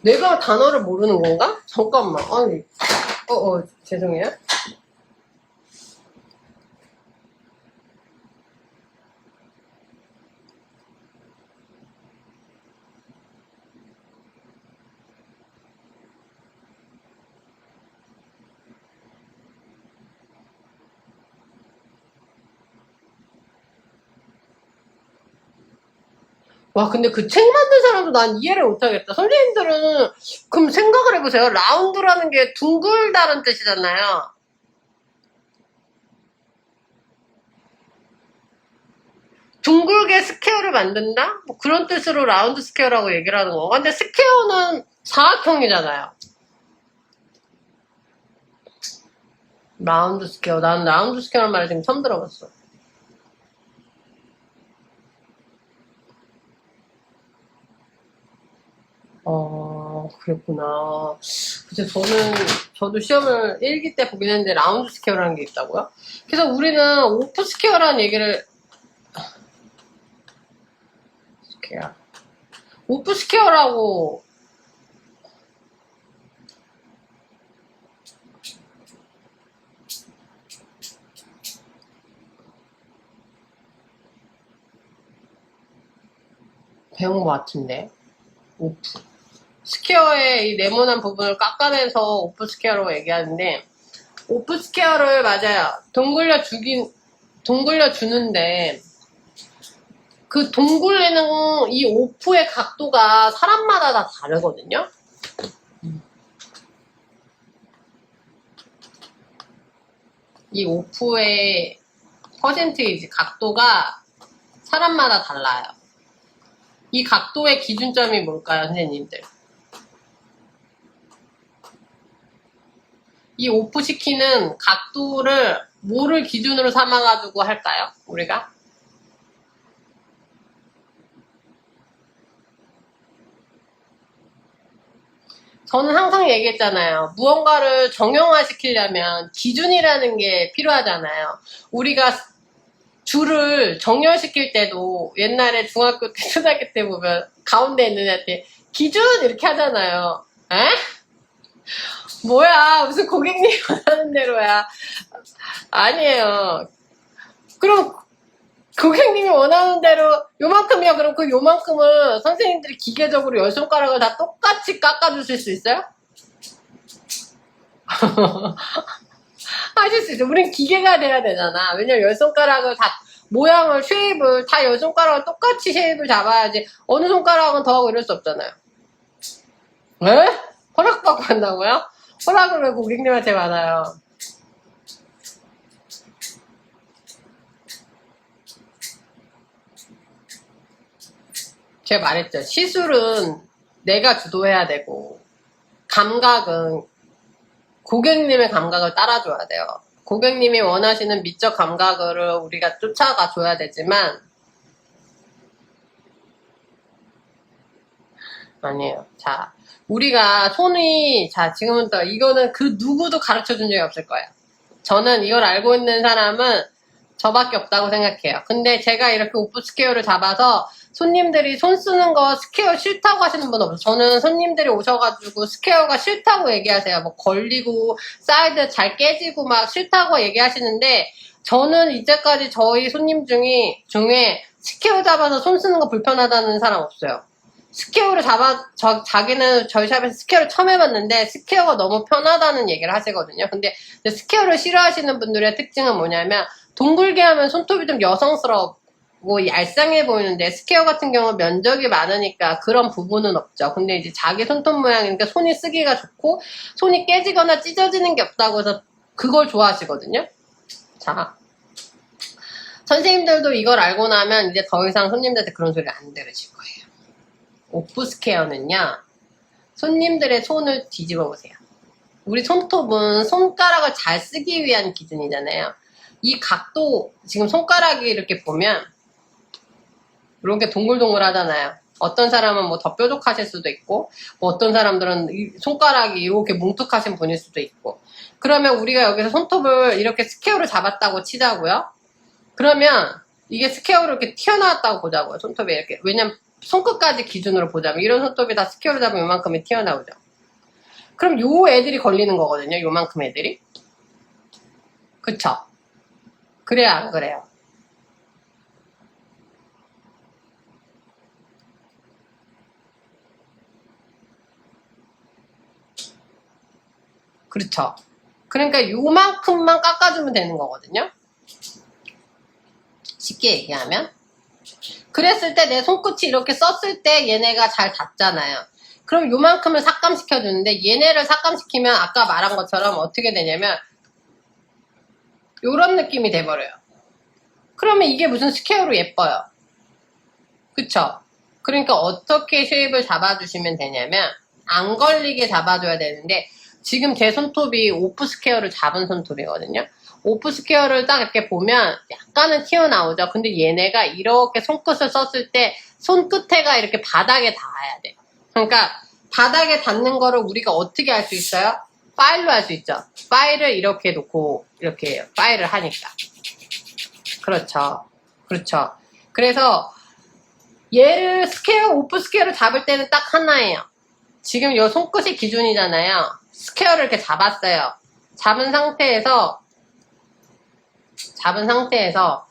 내가 단어를 모르는 건가? 잠깐만. 아니, 죄송해요. 와, 근데 그 책 만든 사람도 난 이해를 못하겠다. 선생님들은, 그럼 생각을 해보세요. 라운드라는 게 둥글다는 뜻이잖아요. 둥글게 스퀘어를 만든다? 뭐 그런 뜻으로 라운드 스퀘어라고 얘기를 하는 거. 근데 스퀘어는 사각형이잖아요. 라운드 스퀘어. 난 라운드 스퀘어라는 말을 지금 처음 들어봤어. 그랬구나. 그래서 저도 시험을 1기 때 보긴 했는데 라운드 스퀘어라는 게 있다고요? 그래서 우리는 오프 스퀘어라는 얘기를, 스퀘어. 오프 스퀘어라고, 배운 것 같은데. 오프. 스퀘어의 이 네모난 부분을 깎아내서 오프 스퀘어라고 얘기하는데, 오프 스퀘어를 맞아요. 동글려 주는데, 그 동굴에는 이 오프의 각도가 사람마다 다 다르거든요. 이 오프의 퍼센테이지 각도가 사람마다 달라요. 이 각도의 기준점이 뭘까요, 선생님들? 이 오프 시키는 각도를 뭐를 기준으로 삼아가지고 할까요? 우리가? 저는 항상 얘기했잖아요. 무언가를 정형화시키려면 기준이라는 게 필요하잖아요. 우리가 줄을 정렬시킬 때도 옛날에 중학교 때, 초등학교 때 보면 가운데 있는 애한테 기준 이렇게 하잖아요. 에? 뭐야 무슨 고객님이 원하는 대로야. 아니에요. 그럼 고객님이 원하는 대로 요만큼이요. 그럼 그 요만큼을 선생님들이 기계적으로 10손가락을 다 똑같이 깎아주실 수 있어요? 하실 수 있어. 우린 기계가 돼야 되잖아. 왜냐면 10손가락을 다 모양을 쉐입을 다 10손가락을 똑같이 쉐입을 잡아야지 어느 손가락은 더 하고 이럴 수 없잖아요. 왜? 허락받고 한다고요? 허락을 왜 고객님한테 받아요? 제가 말했죠. 시술은 내가 주도해야 되고 감각은 고객님의 감각을 따라줘야 돼요. 고객님이 원하시는 미적 감각을 우리가 쫓아가 줘야 되지만 아니에요. 자, 우리가 손이 자 지금은 또 이거는 그 누구도 가르쳐 준 적이 없을 거예요. 저는 이걸 알고 있는 사람은 저밖에 없다고 생각해요. 근데 제가 이렇게 오프 스퀘어를 잡아서 손님들이 손 쓰는 거 스퀘어 싫다고 하시는 분 없어요. 저는 손님들이 오셔가지고 스퀘어가 싫다고 얘기하세요. 뭐 걸리고 사이드 잘 깨지고 막 싫다고 얘기하시는데 저는 이제까지 저희 손님 중에 스퀘어 잡아서 손 쓰는 거 불편하다는 사람 없어요. 스퀘어를 자기는 저희 샵에서 스퀘어를 처음 해봤는데 스퀘어가 너무 편하다는 얘기를 하시거든요. 근데 스퀘어를 싫어하시는 분들의 특징은 뭐냐면 둥글게 하면 손톱이 좀 여성스럽고 얄쌍해 보이는데 스퀘어 같은 경우 면적이 많으니까 그런 부분은 없죠. 근데 이제 자기 손톱 모양이니까 손이 쓰기가 좋고 손이 깨지거나 찢어지는 게 없다고 해서 그걸 좋아하시거든요. 자, 선생님들도 이걸 알고 나면 이제 더 이상 손님들한테 그런 소리를 안 들으실 거예요. 오프 스퀘어는요, 손님들의 손을 뒤집어 보세요. 우리 손톱은 손가락을 잘 쓰기 위한 기준이잖아요. 이 각도, 지금 손가락이 이렇게 보면 이렇게 동글동글 하잖아요. 어떤 사람은 뭐 더 뾰족하실 수도 있고 뭐 어떤 사람들은 손가락이 이렇게 뭉툭하신 분일 수도 있고 그러면 우리가 여기서 손톱을 이렇게 스퀘어를 잡았다고 치자고요. 그러면 이게 스퀘어로 이렇게 튀어나왔다고 보자고요. 손톱이 이렇게. 왜냐면 손끝까지 기준으로 보자면 이런 손톱이 다 스퀘어로 잡으면 요만큼이 튀어나오죠. 그럼 요 애들이 걸리는 거거든요. 요만큼 애들이. 그쵸? 그래요, 안 그래요? 그렇죠. 그러니까 요만큼만 깎아주면 되는 거거든요. 쉽게 얘기하면. 그랬을 때 내 손끝이 이렇게 썼을 때 얘네가 잘 닿잖아요. 그럼 요만큼을 삭감시켜주는데 얘네를 삭감시키면 아까 말한 것처럼 어떻게 되냐면 요런 느낌이 돼버려요. 그러면 이게 무슨 스퀘어로 예뻐요. 그쵸? 그러니까 어떻게 쉐입을 잡아주시면 되냐면 안 걸리게 잡아줘야 되는데 지금 제 손톱이 오프 스퀘어를 잡은 손톱이거든요. 오프 스퀘어를 딱 이렇게 보면 약간은 튀어나오죠. 근데 얘네가 이렇게 손끝을 썼을 때 손끝에가 이렇게 바닥에 닿아야 돼요. 그러니까 바닥에 닿는 거를 우리가 어떻게 할 수 있어요? 파일로 할 수 있죠. 파일을 이렇게 놓고 이렇게 파일을 하니까. 그렇죠. 그렇죠. 그래서 얘를 스퀘어, 오프 스퀘어를 잡을 때는 딱 하나예요. 지금 이 손끝이 기준이잖아요. 스퀘어를 이렇게 잡았어요. 잡은 상태에서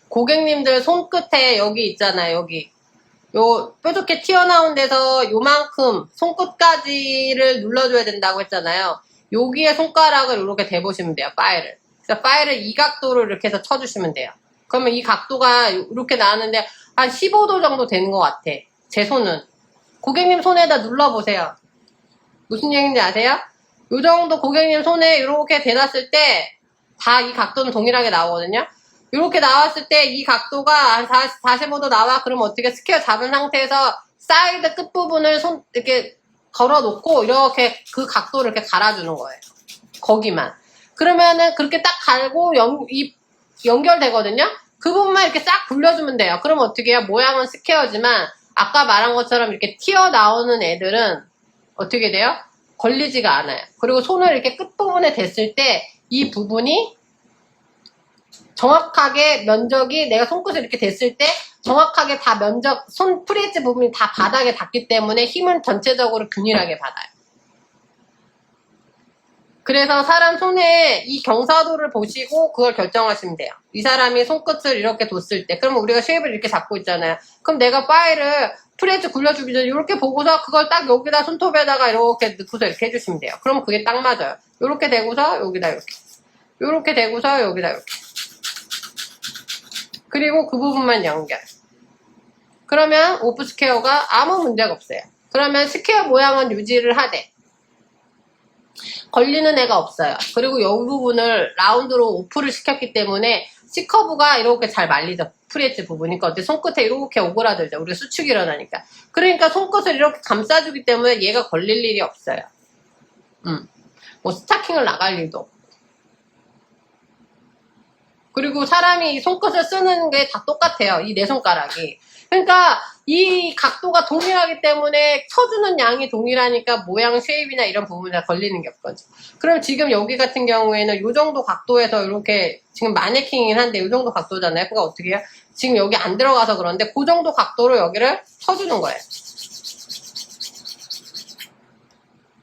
고객님들 손끝에 여기 있잖아요. 여기 요 뾰족해 튀어나온 데서 요만큼 손끝까지를 눌러줘야 된다고 했잖아요. 여기에 손가락을 이렇게 대보시면 돼요. 파일을. 그래서 파일을 이 각도로 이렇게 해서 쳐주시면 돼요. 그러면 이 각도가 이렇게 나왔는데 한 15도 정도 되는 것 같아. 제 손은. 고객님 손에다 눌러보세요. 무슨 얘기인지 아세요? 요 정도 고객님 손에 이렇게 대놨을 때 다 이 각도는 동일하게 나오거든요. 이렇게 나왔을 때 이 각도가 한 45도 나와. 그럼 어떻게 스퀘어 잡은 상태에서 사이드 끝부분을 이렇게 걸어놓고 이렇게 그 각도를 이렇게 갈아주는 거예요. 거기만. 그러면은 그렇게 딱 갈고 연결되거든요. 그 부분만 이렇게 싹 굴려주면 돼요. 그럼 어떻게 해요? 모양은 스퀘어지만 아까 말한 것처럼 이렇게 튀어나오는 애들은 어떻게 돼요? 걸리지가 않아요. 그리고 손을 이렇게 끝부분에 댔을 때 이 부분이 정확하게 면적이 내가 손끝을 이렇게 댔을 때 정확하게 다 손 프레즈 부분이 다 바닥에 닿기 때문에 힘은 전체적으로 균일하게 받아요. 그래서 사람 손에 이 경사도를 보시고 그걸 결정하시면 돼요. 이 사람이 손끝을 이렇게 뒀을 때, 그러면 우리가 쉐입을 이렇게 잡고 있잖아요. 그럼 내가 파일을 프레스 굴려주기 전에 이렇게 보고서 그걸 딱 여기다 손톱에다가 이렇게 넣고서 이렇게 해주시면 돼요. 그럼 그게 딱 맞아요. 이렇게 대고서 여기다 이렇게. 이렇게 대고서 여기다 이렇게. 그리고 그 부분만 연결. 그러면 오프 스퀘어가 아무 문제가 없어요. 그러면 스퀘어 모양은 유지를 하되 걸리는 애가 없어요. 그리고 이 부분을 라운드로 오프를 시켰기 때문에 C커브가 이렇게 잘 말리죠. 프레스 부분이. 그러니까 손끝에 이렇게 오그라들죠. 우리가 수축이 일어나니까. 그러니까 손끝을 이렇게 감싸주기 때문에 얘가 걸릴 일이 없어요. 뭐 스타킹을 나갈 일도 없고. 그리고 사람이 손끝을 쓰는 게 다 똑같아요. 이 네 손가락이. 그러니까 이 각도가 동일하기 때문에 쳐주는 양이 동일하니까 모양, 쉐입이나 이런 부분에 걸리는 게 없거든요. 그럼 지금 여기 같은 경우에는 이 정도 각도에서 이렇게 지금 마네킹이긴 한데 이 정도 각도잖아요. 그러니까 어떻게 해요? 지금 여기 안 들어가서 그런데 그 정도 각도로 여기를 쳐주는 거예요.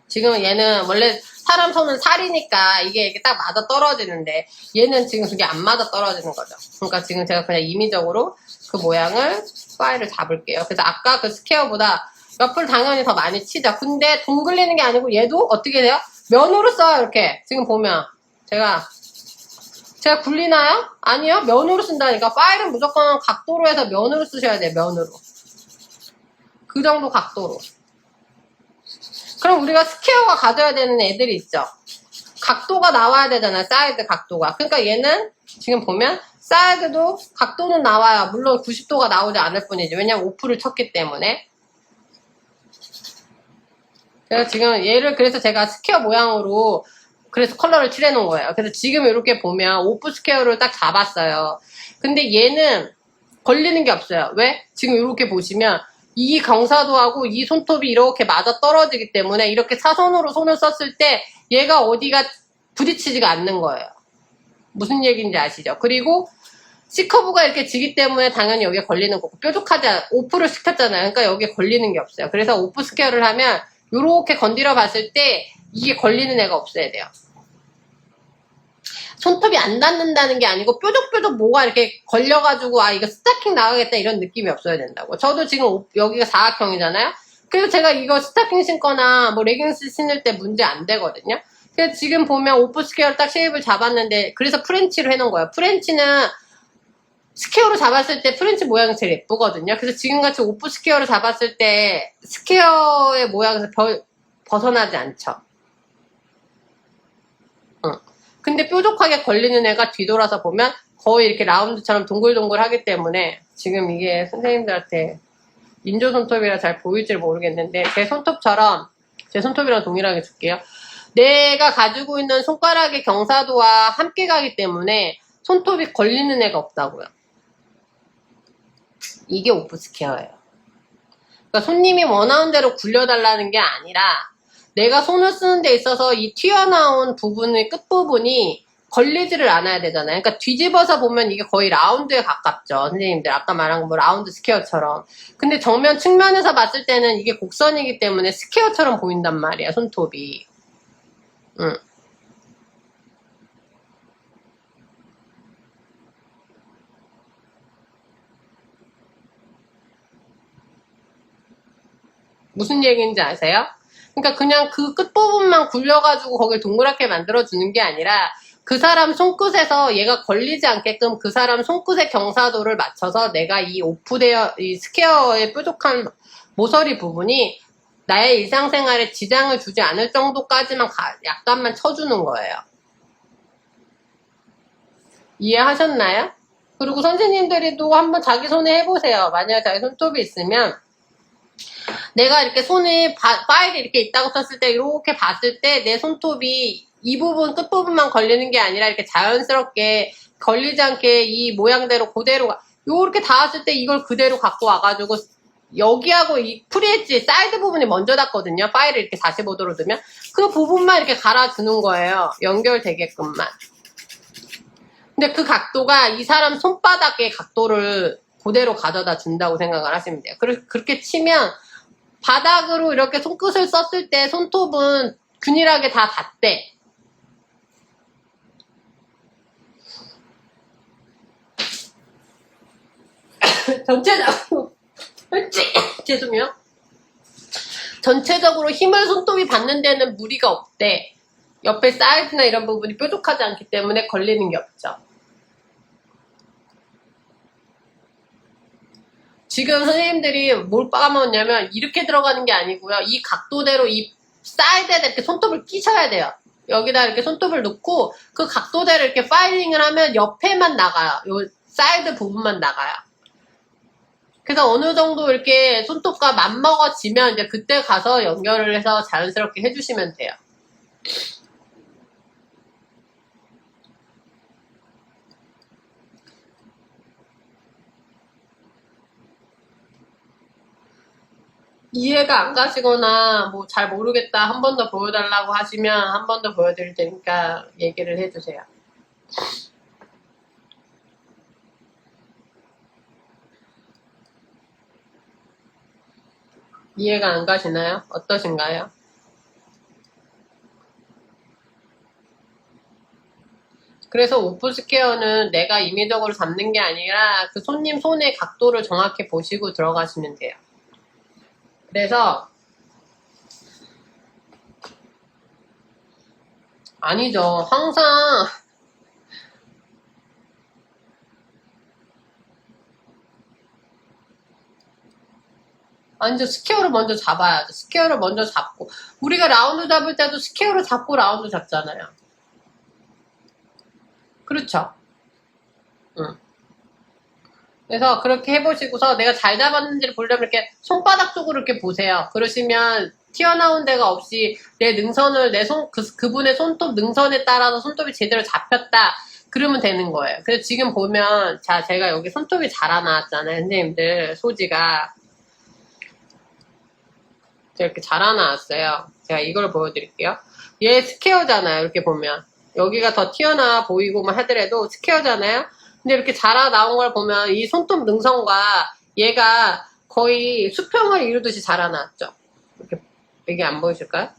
지금 얘는 원래 사람 손은 살이니까 이게 딱 맞아 떨어지는데 얘는 지금 그게 안 맞아 떨어지는 거죠. 그러니까 지금 제가 그냥 임의적으로 그 모양을 파일을 잡을게요. 그래서 아까 그 스퀘어보다 옆을 당연히 더 많이 치죠. 근데 동글리는 게 아니고 얘도 어떻게 돼요? 면으로 써요. 이렇게 지금 보면 제가 굴리나요? 아니요. 면으로 쓴다니까. 파일은 무조건 각도로 해서 면으로 쓰셔야 돼요. 면으로. 그 정도 각도로. 그럼 우리가 스퀘어가 가져야 되는 애들이 있죠. 각도가 나와야 되잖아요. 사이드 각도가. 그러니까 얘는 지금 보면 사이드도 각도는 나와요. 물론 90도가 나오지 않을 뿐이지. 왜냐면 오프를 쳤기 때문에. 그래서 지금 얘를 그래서 제가 스퀘어 모양으로 그래서 컬러를 칠해 놓은 거예요. 그래서 지금 이렇게 보면 오프 스퀘어를 딱 잡았어요. 근데 얘는 걸리는 게 없어요. 왜? 지금 이렇게 보시면 이 경사도하고 이 손톱이 이렇게 맞아 떨어지기 때문에 이렇게 사선으로 손을 썼을 때 얘가 어디가 부딪히지가 않는 거예요. 무슨 얘기인지 아시죠? 그리고 C커브가 이렇게 지기 때문에 당연히 여기에 걸리는 거고 뾰족하지 않아. 오프를 시켰잖아요. 그러니까 여기에 걸리는 게 없어요. 그래서 오프 스퀘어를 하면 이렇게 건드려 봤을 때 이게 걸리는 애가 없어야 돼요. 손톱이 안 닿는다는 게 아니고 뾰족뾰족 뭐가 이렇게 걸려가지고 아 이거 스타킹 나가겠다 이런 느낌이 없어야 된다고. 저도 지금 여기가 사각형이잖아요. 그래서 제가 이거 스타킹 신거나 뭐 레깅스 신을 때 문제 안 되거든요. 그래서 지금 보면 오프 스퀘어를 딱 쉐입을 잡았는데 그래서 프렌치로 해놓은 거예요. 프렌치는 스퀘어로 잡았을 때 프렌치 모양이 제일 예쁘거든요. 그래서 지금같이 오프 스퀘어를 잡았을 때 스퀘어의 모양에서 벗어나지 않죠. 근데 뾰족하게 걸리는 애가 뒤돌아서 보면 거의 이렇게 라운드처럼 동글동글 하기 때문에 지금 이게 선생님들한테 인조 손톱이라 잘 보일지 모르겠는데 제 손톱처럼 제 손톱이랑 동일하게 줄게요. 내가 가지고 있는 손가락의 경사도와 함께 가기 때문에 손톱이 걸리는 애가 없다고요. 이게 오프 스퀘어예요. 그러니까 손님이 원하는 대로 굴려달라는 게 아니라 내가 손을 쓰는 데 있어서 이 튀어나온 부분의 끝부분이 걸리지를 않아야 되잖아요. 그러니까 뒤집어서 보면 이게 거의 라운드에 가깝죠. 선생님들 아까 말한 뭐 라운드 스퀘어처럼. 근데 정면 측면에서 봤을 때는 이게 곡선이기 때문에 스퀘어처럼 보인단 말이야. 손톱이. 무슨 얘기인지 아세요? 그러니까 그냥 그 끝부분만 굴려가지고 거길 동그랗게 만들어주는 게 아니라 그 사람 손끝에서 얘가 걸리지 않게끔 그 사람 손끝의 경사도를 맞춰서 내가 이 오프되어, 이 스퀘어의 뾰족한 모서리 부분이 나의 일상생활에 지장을 주지 않을 정도까지만 약간만 쳐주는 거예요. 이해하셨나요? 그리고 선생님들이도 한번 자기 손에 해보세요. 만약에 자기 손톱이 있으면 내가 이렇게 손에 파일이 이렇게 있다고 썼을 때 이렇게 봤을 때 내 손톱이 이 부분 끝부분만 걸리는 게 아니라 이렇게 자연스럽게 걸리지 않게 이 모양대로 그대로 요렇게 닿았을 때 이걸 그대로 갖고 와가지고 여기하고 이 프리엣지 사이드 부분이 먼저 닿거든요. 파일을 이렇게 45도로 두면 그 부분만 이렇게 갈아주는 거예요. 연결되게끔만. 근데 그 각도가 이 사람 손바닥의 각도를 그대로 가져다 준다고 생각을 하시면 돼요. 그렇게 치면 바닥으로 이렇게 손끝을 썼을 때 손톱은 균일하게 다 닿대. 전체적으로 죄송해요. 전체적으로 힘을 손톱이 받는 데는 무리가 없대. 옆에 사이즈나 이런 부분이 뾰족하지 않기 때문에 걸리는 게 없죠. 지금 선생님들이 뭘 까먹었냐면 이렇게 들어가는 게 아니고요. 이 각도대로 이 사이드에다 이렇게 손톱을 끼셔야 돼요. 여기다 이렇게 손톱을 넣고 그 각도대로 이렇게 파일링을 하면 옆에만 나가요. 요 사이드 부분만 나가요. 그래서 어느 정도 이렇게 손톱과 맞먹어지면 이제 그때 가서 연결을 해서 자연스럽게 해주시면 돼요. 이해가 안 가시거나 뭐 잘 모르겠다 한 번 더 보여달라고 하시면 한 번 더 보여드릴 테니까 얘기를 해주세요. 이해가 안 가시나요? 어떠신가요? 그래서 오프스퀘어는 내가 임의적으로 잡는 게 아니라 그 손님 손의 각도를 정확히 보시고 들어가시면 돼요. 그래서 아니죠. 항상 아니죠. 스퀘어를 먼저 잡아야죠. 스퀘어를 먼저 잡고 우리가 라운드 잡을 때도 스퀘어를 잡고 라운드 잡잖아요. 그렇죠. 응. 그래서 그렇게 해보시고서 내가 잘 잡았는지를 보려면 이렇게 손바닥 쪽으로 이렇게 보세요. 그러시면 튀어나온 데가 없이 내 능선을 그분의 손톱 능선에 따라서 손톱이 제대로 잡혔다. 그러면 되는 거예요. 그래서 지금 보면 자 제가 여기 손톱이 자라나왔잖아요. 선생님들 소지가 이렇게 자라나왔어요. 제가 이걸 보여드릴게요. 얘 스퀘어잖아요. 이렇게 보면 여기가 더 튀어나와 보이고만 하더라도 스퀘어잖아요. 근데 이렇게 자라 나온 걸 보면 이 손톱 능선과 얘가 거의 수평을 이루듯이 자라났죠. 이렇게 이게 안 보이실까요?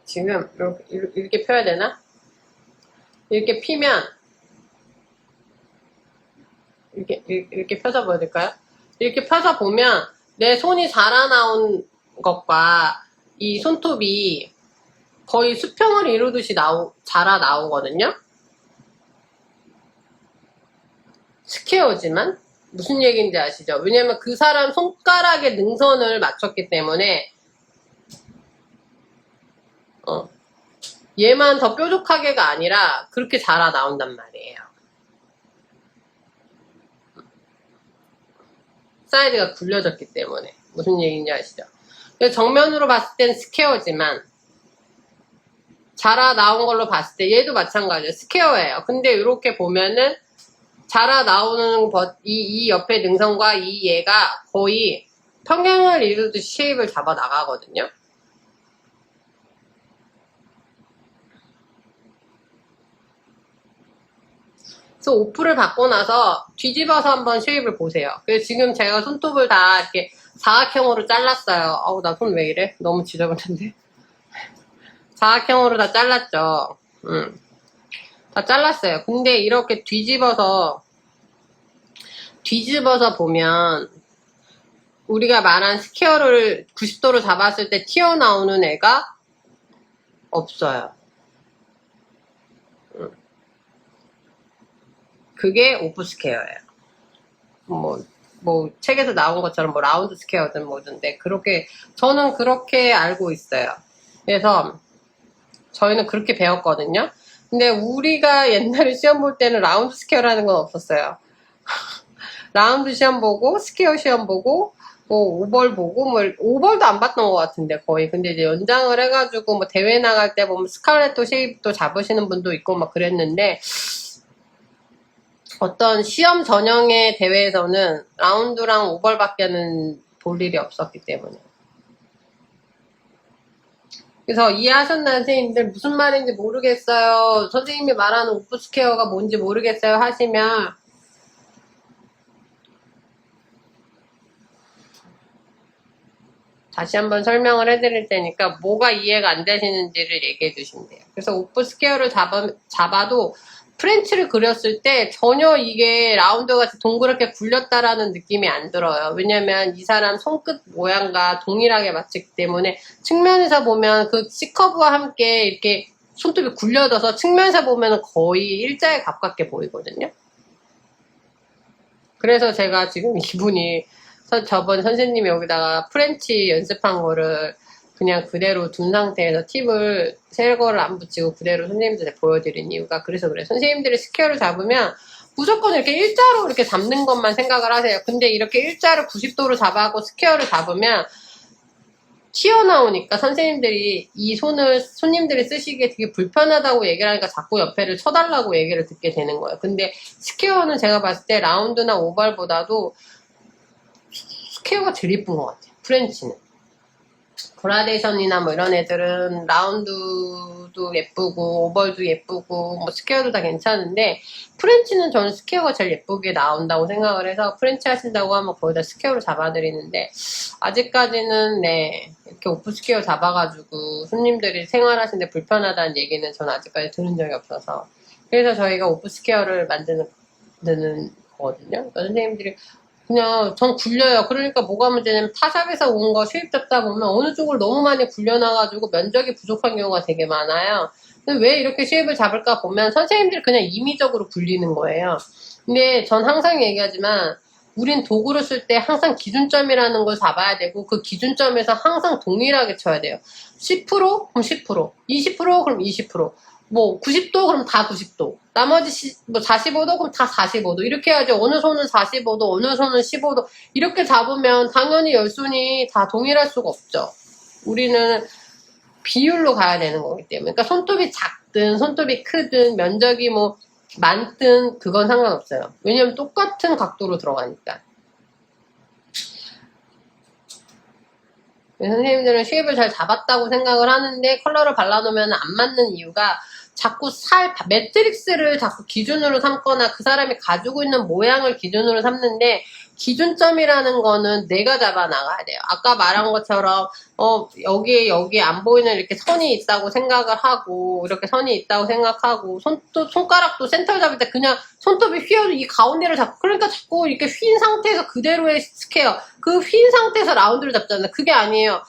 지금 이렇게 펴야 되나? 이렇게 피면 이렇게 펴서 보여드릴까요? 이렇게 펴서 보면 내 손이 자라 나온 것과 이 손톱이 거의 수평을 이루듯이 자라 나오거든요. 스퀘어지만 무슨 얘기인지 아시죠? 왜냐면 그 사람 손가락의 능선을 맞췄기 때문에 얘만 더 뾰족하게가 아니라 그렇게 자라 나온단 말이에요. 사이즈가 굴려졌기 때문에 무슨 얘기인지 아시죠? 정면으로 봤을 땐 스퀘어지만 자라 나온 걸로 봤을 때 얘도 마찬가지예요. 스퀘어예요. 근데 이렇게 보면은 자라 나오는 이 옆에 능선과 이 얘가 거의 평행을 이루듯이 쉐입을 잡아 나가거든요. 그래서 오프를 받고 나서 뒤집어서 한번 쉐입을 보세요. 그래서 지금 제가 손톱을 다 이렇게 사각형으로 잘랐어요. 어우, 나 손 왜 이래? 너무 지저분한데? 사각형으로 다 잘랐죠. 다 잘랐어요. 근데 이렇게 뒤집어서 보면 우리가 말한 스퀘어를 90도로 잡았을 때 튀어나오는 애가 없어요. 그게 오프 스퀘어예요. 뭐 책에서 나온 것처럼 뭐 라운드 스퀘어든 뭐든데 그렇게 저는 그렇게 알고 있어요. 그래서 저희는 그렇게 배웠거든요. 근데 우리가 옛날에 시험 볼 때는 라운드 스퀘어라는 건 없었어요. 라운드 시험 보고 스퀘어 시험 보고 뭐 오벌 보고 뭐 오벌도 안 봤던 것 같은데 거의. 근데 이제 연장을 해가지고 뭐 대회 나갈 때 보면 스칼렛도 쉐입도 잡으시는 분도 있고 막 그랬는데 어떤 시험 전형의 대회에서는 라운드랑 오벌밖에는 볼 일이 없었기 때문에. 그래서 이해하셨나요, 선생님들? 무슨 말인지 모르겠어요. 선생님이 말하는 오프 스퀘어가 뭔지 모르겠어요 하시면 다시 한번 설명을 해드릴 테니까 뭐가 이해가 안 되시는지를 얘기해 주시면 돼요. 그래서 오프 스퀘어를 잡아도 프렌치를 그렸을 때 전혀 이게 라운드같이 동그랗게 굴렸다라는 느낌이 안 들어요. 왜냐면 이 사람 손끝 모양과 동일하게 맞추기 때문에 측면에서 보면 그 C커브와 함께 이렇게 손톱이 굴려져서 측면에서 보면 거의 일자에 가깝게 보이거든요. 그래서 제가 지금 이분이 저번 선생님이 여기다가 프렌치 연습한 거를 그냥 그대로 둔 상태에서 팁을 새 거를 안 붙이고 그대로 선생님들한테 보여드린 이유가 그래서 그래요. 선생님들이 스퀘어를 잡으면 무조건 이렇게 일자로 이렇게 잡는 것만 생각을 하세요. 근데 이렇게 일자를 90도로 잡아갖고 스퀘어를 잡으면 튀어나오니까 선생님들이 이 손을 손님들이 쓰시기에 되게 불편하다고 얘기를 하니까 자꾸 옆에를 쳐달라고 얘기를 듣게 되는 거예요. 근데 스퀘어는 제가 봤을 때 라운드나 오발보다도 스퀘어가 제일 이쁜 것 같아요. 프렌치는. 그라데이션이나 뭐 이런 애들은 라운드도 예쁘고 오벌도 예쁘고 뭐 스퀘어도 다 괜찮은데 프렌치는 저는 스퀘어가 제일 예쁘게 나온다고 생각을 해서 프렌치 하신다고 하면 거의 다 스퀘어로 잡아드리는데 아직까지는 네 이렇게 오프 스퀘어 잡아가지고 손님들이 생활하시는데 불편하다는 얘기는 저는 아직까지 들은 적이 없어서 그래서 저희가 오프 스퀘어를 만드는 거거든요. 그러니까 선생님들이 그냥 전 굴려요. 그러니까 뭐가 문제냐면 타샵에서 온 거 수입 잡다 보면 어느 쪽을 너무 많이 굴려놔가지고 면적이 부족한 경우가 되게 많아요. 근데 왜 이렇게 수입을 잡을까 보면 선생님들이 그냥 임의적으로 굴리는 거예요. 근데 전 항상 얘기하지만 우린 도구를 쓸 때 항상 기준점이라는 걸 잡아야 되고 그 기준점에서 항상 동일하게 쳐야 돼요. 10% 그럼 10%, 20% 그럼 20%. 뭐 90도 그럼 다 90도 나머지 뭐 45도 그럼 다 45도 이렇게 해야지 어느 손은 45도 어느 손은 15도 이렇게 잡으면 당연히 열 손이 다 동일할 수가 없죠. 우리는 비율로 가야 되는 거기 때문에 그러니까 손톱이 작든 손톱이 크든 면적이 뭐 많든 그건 상관없어요. 왜냐면 똑같은 각도로 들어가니까. 선생님들은 쉐입을 잘 잡았다고 생각을 하는데 컬러를 발라놓으면 안 맞는 이유가 자꾸 매트릭스를 자꾸 기준으로 삼거나 그 사람이 가지고 있는 모양을 기준으로 삼는데 기준점이라는 거는 내가 잡아 나가야 돼요. 아까 말한 것처럼 여기에 안 보이는 이렇게 선이 있다고 생각을 하고 이렇게 선이 있다고 생각하고 손가락도 센터를 잡을 때 그냥 손톱이 휘어도 이 가운데를 잡고 그러니까 자꾸 이렇게 휜 상태에서 그대로의 스퀘어 그 휜 상태에서 라운드를 잡잖아요. 그게 아니에요.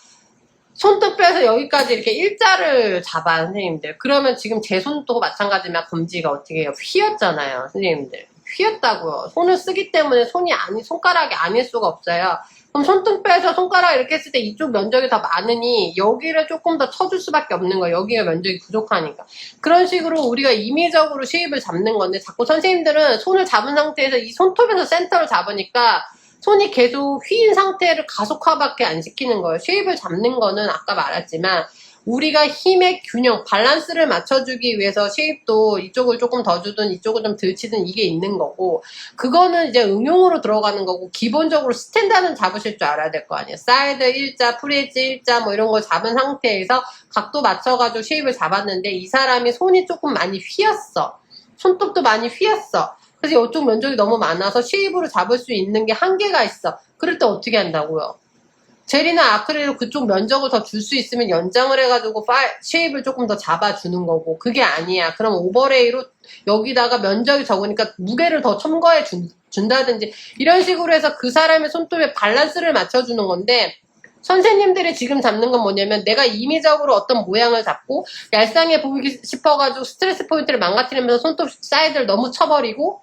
손톱 빼서 여기까지 이렇게 일자를 잡아 선생님들. 그러면 지금 제 손도 마찬가지면 검지가 어떻게 해요? 휘었잖아요 선생님들. 휘었다고요. 손을 쓰기 때문에 손가락이 아닐 수가 없어요. 그럼 손톱 빼서 손가락 이렇게 했을 때 이쪽 면적이 더 많으니 여기를 조금 더 쳐줄 수밖에 없는 거예요. 여기가 면적이 부족하니까. 그런 식으로 우리가 임의적으로 쉐입을 잡는 건데 자꾸 선생님들은 손을 잡은 상태에서 이 손톱에서 센터를 잡으니까 손이 계속 휘인 상태를 가속화밖에 안 시키는 거예요. 쉐입을 잡는 거는 아까 말했지만 우리가 힘의 균형, 밸런스를 맞춰주기 위해서 쉐입도 이쪽을 조금 더 주든 이쪽을 좀 덜 치든 이게 있는 거고 그거는 이제 응용으로 들어가는 거고 기본적으로 스탠다드는 잡으실 줄 알아야 될 거 아니에요. 사이드 일자, 프리엣지 일자 뭐 이런 거 잡은 상태에서 각도 맞춰가지고 쉐입을 잡았는데 이 사람이 손이 조금 많이 휘었어. 손톱도 많이 휘었어. 그래서 이쪽 면적이 너무 많아서 쉐입으로 잡을 수 있는 게 한계가 있어. 그럴 때 어떻게 한다고요? 젤이나 아크릴로 그쪽 면적을 더 줄 수 있으면 연장을 해가지고 쉐입을 조금 더 잡아주는 거고 그게 아니야. 그럼 오버레이로 여기다가 면적이 적으니까 무게를 더 첨가해 준다든지 이런 식으로 해서 그 사람의 손톱에 밸런스를 맞춰주는 건데 선생님들이 지금 잡는 건 뭐냐면 내가 임의적으로 어떤 모양을 잡고 얄쌍해 보이기 싶어가지고 스트레스 포인트를 망가뜨리면서 손톱 사이드를 너무 쳐버리고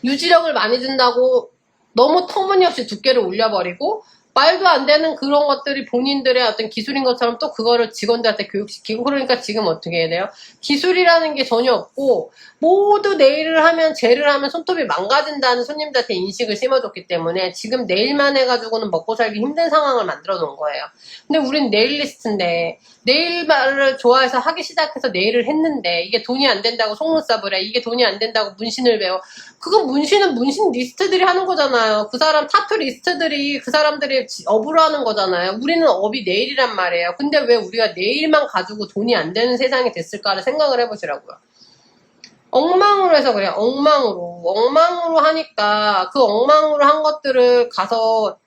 유지력을 많이 준다고 너무 터무니없이 두께를 올려버리고 말도 안 되는 그런 것들이 본인들의 어떤 기술인 것처럼 또 그거를 직원들한테 교육시키고 그러니까 지금 어떻게 해야 돼요? 기술이라는 게 전혀 없고 모두 네일을 하면 젤을 하면 손톱이 망가진다는 손님들한테 인식을 심어줬기 때문에 지금 네일만 해가지고는 먹고 살기 힘든 상황을 만들어 놓은 거예요. 근데 우린 네일리스트인데 네일을 좋아해서 하기 시작해서 네일을 했는데 이게 돈이 안 된다고 속눈썹을 해. 이게 돈이 안 된다고 문신을 배워. 그건 문신은 문신 리스트들이 하는 거잖아요. 그 사람 타투 리스트들이 그 사람들이 업으로 하는 거잖아요. 우리는 업이 네일이란 말이에요. 근데 왜 우리가 네일만 가지고 돈이 안 되는 세상이 됐을까를 생각을 해보시라고요. 엉망으로 해서 그래요. 엉망으로 하니까 그 엉망으로 한 것들을 가서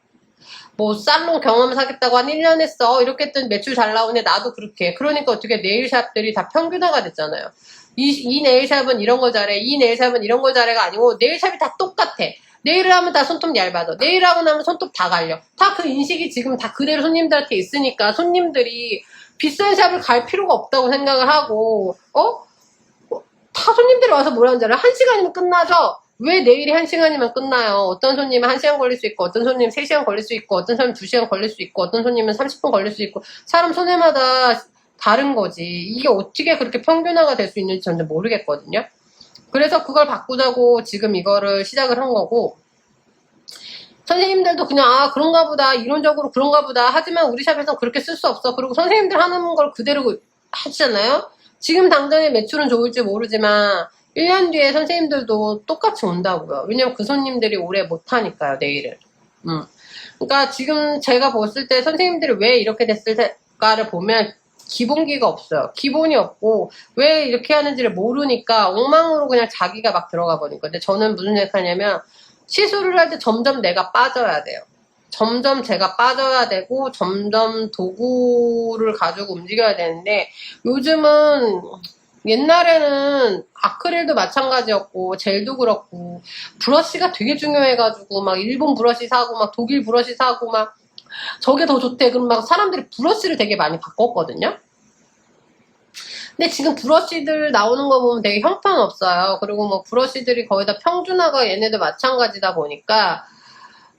뭐 살롱 경험 사겠다고 한 1년 했어. 이렇게 했더니 매출 잘 나오네. 나도 그렇게 해. 그러니까 어떻게 네일샵들이 다 평균화가 됐잖아요. 이 네일샵은 이런 걸 잘해. 이 네일샵은 이런 걸 잘해가 아니고 네일샵이 다 똑같아. 네일을 하면 다 손톱 얇아져. 네일하고 나면 손톱 다 갈려. 다 그 인식이 지금 다 그대로 손님들한테 있으니까 손님들이 비싼 샵을 갈 필요가 없다고 생각을 하고 다 손님들이 와서 뭐라는 줄 알아? 1시간이면 끝나죠? 왜 내일이 1시간이면 끝나요? 어떤 손님은 1시간 걸릴 수 있고, 어떤 손님은 3시간 걸릴 수 있고, 어떤 사람은 2시간 걸릴 수 있고, 어떤 손님은 30분 걸릴 수 있고, 사람 손해마다 다른 거지. 이게 어떻게 그렇게 평균화가 될 수 있는지 저는 모르겠거든요. 그래서 그걸 바꾸자고 지금 이거를 시작을 한 거고, 선생님들도 그냥 그런가 보다, 이론적으로 그런가 보다. 하지만 우리 샵에서 그렇게 쓸 수 없어. 그리고 선생님들 하는 걸 그대로 하시잖아요. 지금 당장의 매출은 좋을지 모르지만 1년 뒤에 선생님들도 똑같이 온다고요. 왜냐면 그 손님들이 오래 못하니까요, 내일을. 그러니까 지금 제가 봤을 때 선생님들이 왜 이렇게 됐을까를 보면 기본기가 없어요. 기본이 없고 왜 이렇게 하는지를 모르니까 엉망으로 그냥 자기가 막 들어가 버린 건데, 저는 무슨 생각하냐면 시술을 할 때 점점 내가 빠져야 돼요. 점점 제가 빠져야 되고 점점 도구를 가지고 움직여야 되는데, 요즘은 옛날에는 아크릴도 마찬가지였고 젤도 그렇고 브러쉬가 되게 중요해가지고 막 일본 브러쉬 사고 막 독일 브러쉬 사고 막 저게 더 좋대. 그럼 막 사람들이 브러쉬를 되게 많이 바꿨거든요. 근데 지금 브러쉬들 나오는 거 보면 되게 형편없어요. 그리고 뭐 브러쉬들이 거의 다 평준화가 얘네들 마찬가지다 보니까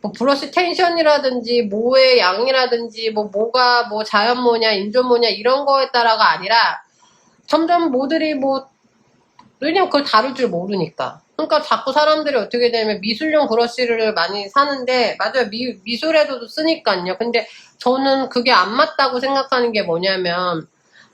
뭐 브러쉬 텐션이라든지 모의 양이라든지 뭐가 뭐 자연모냐 인조모냐 이런 거에 따라가 아니라 점점 모들이 왜냐면 그걸 다룰 줄 모르니까. 그러니까 자꾸 사람들이 어떻게 되면 미술용 브러쉬를 많이 사는데, 맞아요. 미술에도 쓰니까요. 근데 저는 그게 안 맞다고 생각하는 게 뭐냐면,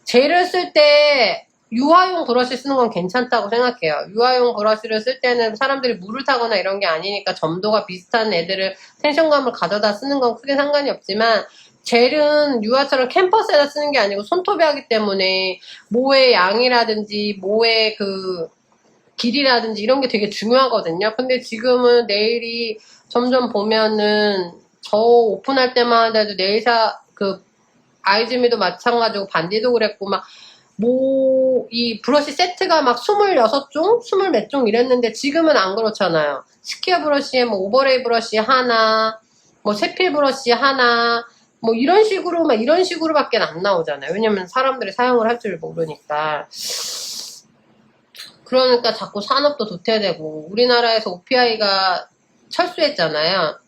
젤을 쓸 때 유화용 브러쉬 쓰는 건 괜찮다고 생각해요. 유화용 브러쉬를 쓸 때는 사람들이 물을 타거나 이런 게 아니니까 점도가 비슷한 애들을 텐션감을 가져다 쓰는 건 크게 상관이 없지만, 젤은 유화처럼 캠퍼스에다 쓰는 게 아니고 손톱이 하기 때문에 모의 양이라든지 모의 그 길이라든지 이런 게 되게 중요하거든요. 근데 지금은 네일이 점점 보면은 저 오픈할 때만 해도 네일사 아이즈미도 마찬가지고 반디도 그랬고 이 브러쉬 세트가 막 26종? 20 몇 종 이랬는데 지금은 안 그렇잖아요. 스퀘어 브러쉬에 오버레이 브러쉬 하나, 세필 브러쉬 하나, 이런 식으로밖에 안 나오잖아요. 왜냐면 사람들이 사용을 할 줄 모르니까. 그러니까 자꾸 산업도 도태되고, 우리나라에서 OPI가 철수했잖아요.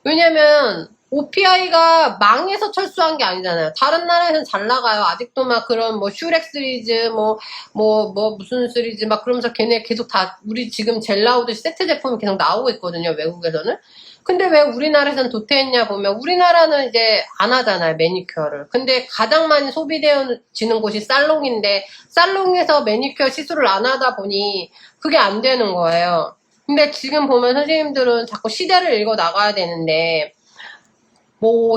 왜냐면 OPI가 망해서 철수한 게 아니잖아요. 다른 나라에서는 잘 나가요. 아직도 그런 슈렉 시리즈, 무슨 시리즈, 그러면서 걔네 계속 우리 지금 젤 나오듯이 세트 제품이 계속 나오고 있거든요. 외국에서는. 근데 왜 우리나라에서는 도태했냐 보면, 우리나라는 이제 안 하잖아요, 매니큐어를. 근데 가장 많이 소비되어지는 곳이 살롱인데, 살롱에서 매니큐어 시술을 안 하다 보니 그게 안 되는 거예요. 근데 지금 보면 선생님들은 자꾸 시대를 읽어 나가야 되는데,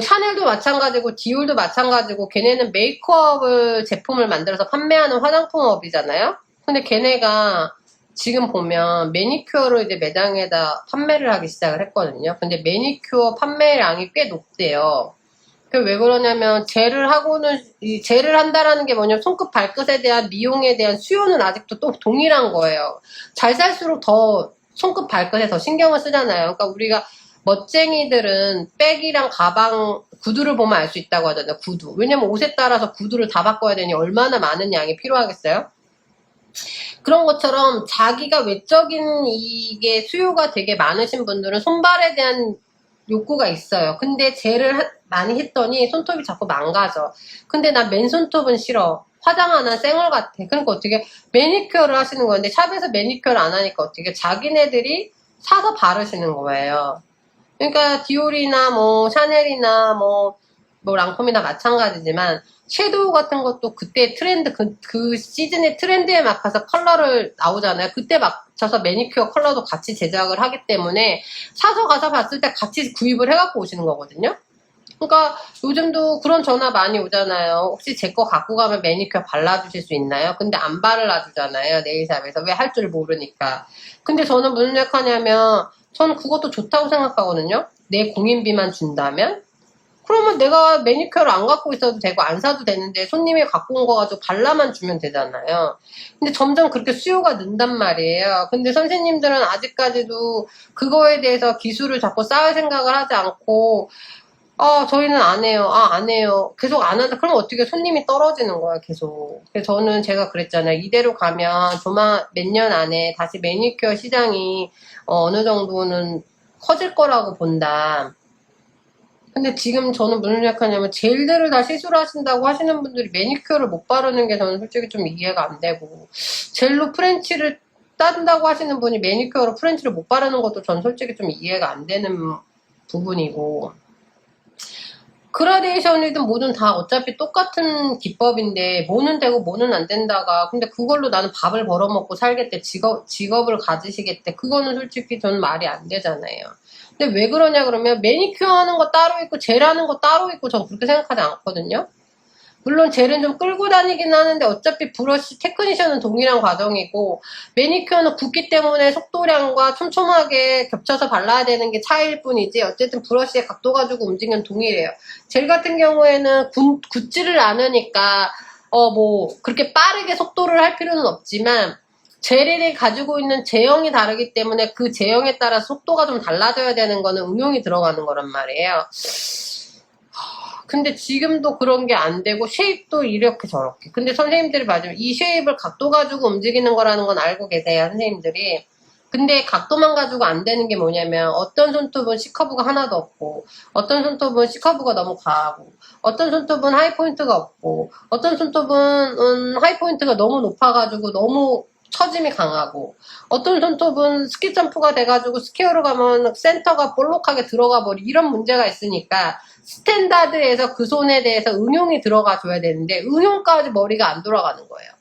샤넬도 마찬가지고 디올도 마찬가지고 걔네는 메이크업을 제품을 만들어서 판매하는 화장품업이잖아요. 근데 걔네가 지금 보면 매니큐어를 이제 매장에다 판매를 하기 시작을 했거든요. 근데 매니큐어 판매량이 꽤 높대요. 왜 그러냐면 젤을 한다라는 게 뭐냐면 손끝 발끝에 대한 미용에 대한 수요는 아직도 또 동일한 거예요. 잘 살수록 더 손끝 발끝에 더 신경을 쓰잖아요. 그러니까 우리가 멋쟁이들은 백이랑 가방, 구두를 보면 알 수 있다고 하잖아요. 구두. 왜냐면 옷에 따라서 구두를 다 바꿔야 되니 얼마나 많은 양이 필요하겠어요? 그런 것처럼 자기가 외적인 이게 수요가 되게 많으신 분들은 손발에 대한 욕구가 있어요. 근데 젤을 많이 했더니 손톱이 자꾸 망가져. 근데 나 맨손톱은 싫어. 화장 하나 쌩얼 같아. 그러니까 어떻게 매니큐어를 하시는 건데, 샵에서 매니큐어를 안 하니까 어떻게 자기네들이 사서 바르시는 거예요. 그러니까 디올이나 샤넬이나 랑콤이나 마찬가지지만 섀도우 같은 것도 그때 트렌드 그 시즌의 트렌드에 맞춰서 컬러를 나오잖아요. 그때 맞춰서 매니큐어 컬러도 같이 제작을 하기 때문에 사서 가서 봤을 때 같이 구입을 해갖고 오시는 거거든요. 그러니까 요즘도 그런 전화 많이 오잖아요. 혹시 제 거 갖고 가면 매니큐어 발라주실 수 있나요? 근데 안 발라주잖아요, 네일샵에서. 왜 할 줄 모르니까. 근데 저는 무슨 생각하냐면 저는 그것도 좋다고 생각하거든요. 내 공인비만 준다면? 그러면 내가 매니큐어를 안 갖고 있어도 되고 안 사도 되는데 손님이 갖고 온 거 가지고 발라만 주면 되잖아요. 근데 점점 그렇게 수요가 는단 말이에요. 근데 선생님들은 아직까지도 그거에 대해서 기술을 자꾸 쌓을 생각을 하지 않고 저희는 안 해요. 안 해요. 계속 안 한다. 그럼 어떻게 손님이 떨어지는 거야, 계속. 그래서 저는 제가 그랬잖아요. 이대로 가면 몇 년 안에 다시 매니큐어 시장이 어느 정도는 커질 거라고 본다. 근데 지금 저는 무슨 생각하냐면 젤들을 다 시술을 하신다고 하시는 분들이 매니큐어를 못 바르는 게 저는 솔직히 좀 이해가 안 되고 젤로 프렌치를 딴다고 하시는 분이 매니큐어로 프렌치를 못 바르는 것도 전 솔직히 좀 이해가 안 되는 부분이고 그라데이션이든 뭐든 다 어차피 똑같은 기법인데 뭐는 되고 뭐는 안 된다가 근데 그걸로 나는 밥을 벌어먹고 살겠대 직업을 가지시겠대 그거는 솔직히 저는 말이 안 되잖아요. 근데 왜 그러냐 그러면 매니큐어 하는 거 따로 있고 젤 하는 거 따로 있고 전 그렇게 생각하지 않거든요. 물론 젤은 좀 끌고 다니긴 하는데 어차피 브러쉬 테크니션은 동일한 과정이고 매니큐어는 붓기 때문에 속도량과 촘촘하게 겹쳐서 발라야 되는 게 차이일 뿐이지 어쨌든 브러쉬의 각도 가지고 움직이면 동일해요. 젤 같은 경우에는 굳지를 않으니까 뭐 그렇게 빠르게 속도를 할 필요는 없지만 젤이 가지고 있는 제형이 다르기 때문에 그 제형에 따라 속도가 좀 달라져야 되는 거는 응용이 들어가는 거란 말이에요. 근데 지금도 그런 게 안 되고 쉐입도 이렇게 저렇게 근데 선생님들이 맞으면 이 쉐입을 각도 가지고 움직이는 거라는 건 알고 계세요 선생님들이. 근데 각도만 가지고 안 되는 게 뭐냐면 어떤 손톱은 C커브가 하나도 없고 어떤 손톱은 C커브가 너무 과하고 어떤 손톱은 하이포인트가 없고 어떤 손톱은 하이포인트가 너무 높아가지고 너무 처짐이 강하고 어떤 손톱은 스키 점프가 돼가지고 스퀘어로 가면 센터가 볼록하게 들어가 버리 이런 문제가 있으니까 스탠다드에서 그 손에 대해서 응용이 들어가 줘야 되는데 응용까지 머리가 안 돌아가는 거예요.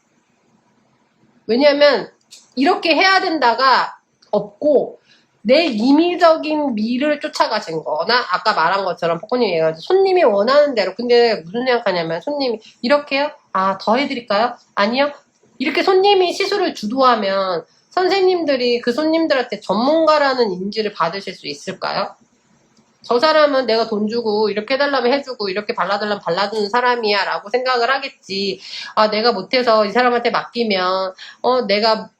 왜냐하면 이렇게 해야 된다가 없고 내 임의적인 미를 쫓아가신 거나 아까 말한 것처럼 포코님 얘기하죠. 손님이 원하는 대로 근데 무슨 생각하냐면 손님이 이렇게요? 더 해드릴까요? 아니요? 이렇게 손님이 시술을 주도하면 선생님들이 그 손님들한테 전문가라는 인지를 받으실 수 있을까요? 저 사람은 내가 돈 주고 이렇게 해달라면 해주고 이렇게 발라달라면 발라주는 사람이야 라고 생각을 하겠지. 내가 못해서 이 사람한테 맡기면 내가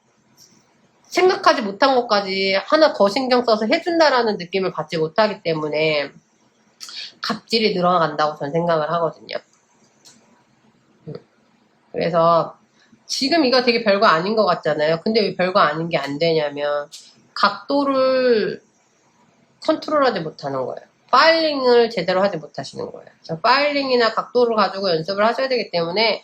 생각하지 못한 것까지 하나 더 신경 써서 해준다라는 느낌을 받지 못하기 때문에 갑질이 늘어간다고 저는 생각을 하거든요. 그래서 지금 이거 되게 별거 아닌 것 같잖아요. 근데 왜 별거 아닌 게 안 되냐면 각도를 컨트롤하지 못하는 거예요. 파일링을 제대로 하지 못하시는 거예요. 파일링이나 각도를 가지고 연습을 하셔야 되기 때문에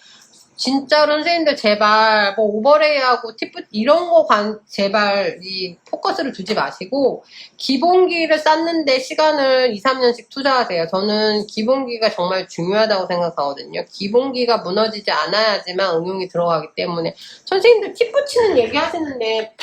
진짜로 선생님들 제발 뭐 오버레이하고 티프 이런 거 제발 이 포커스를 두지 마시고 기본기를 쌓는데 시간을 2, 3년씩 투자하세요. 저는 기본기가 정말 중요하다고 생각하거든요. 기본기가 무너지지 않아야지만 응용이 들어가기 때문에 선생님들 팁 붙이는 얘기 하시는데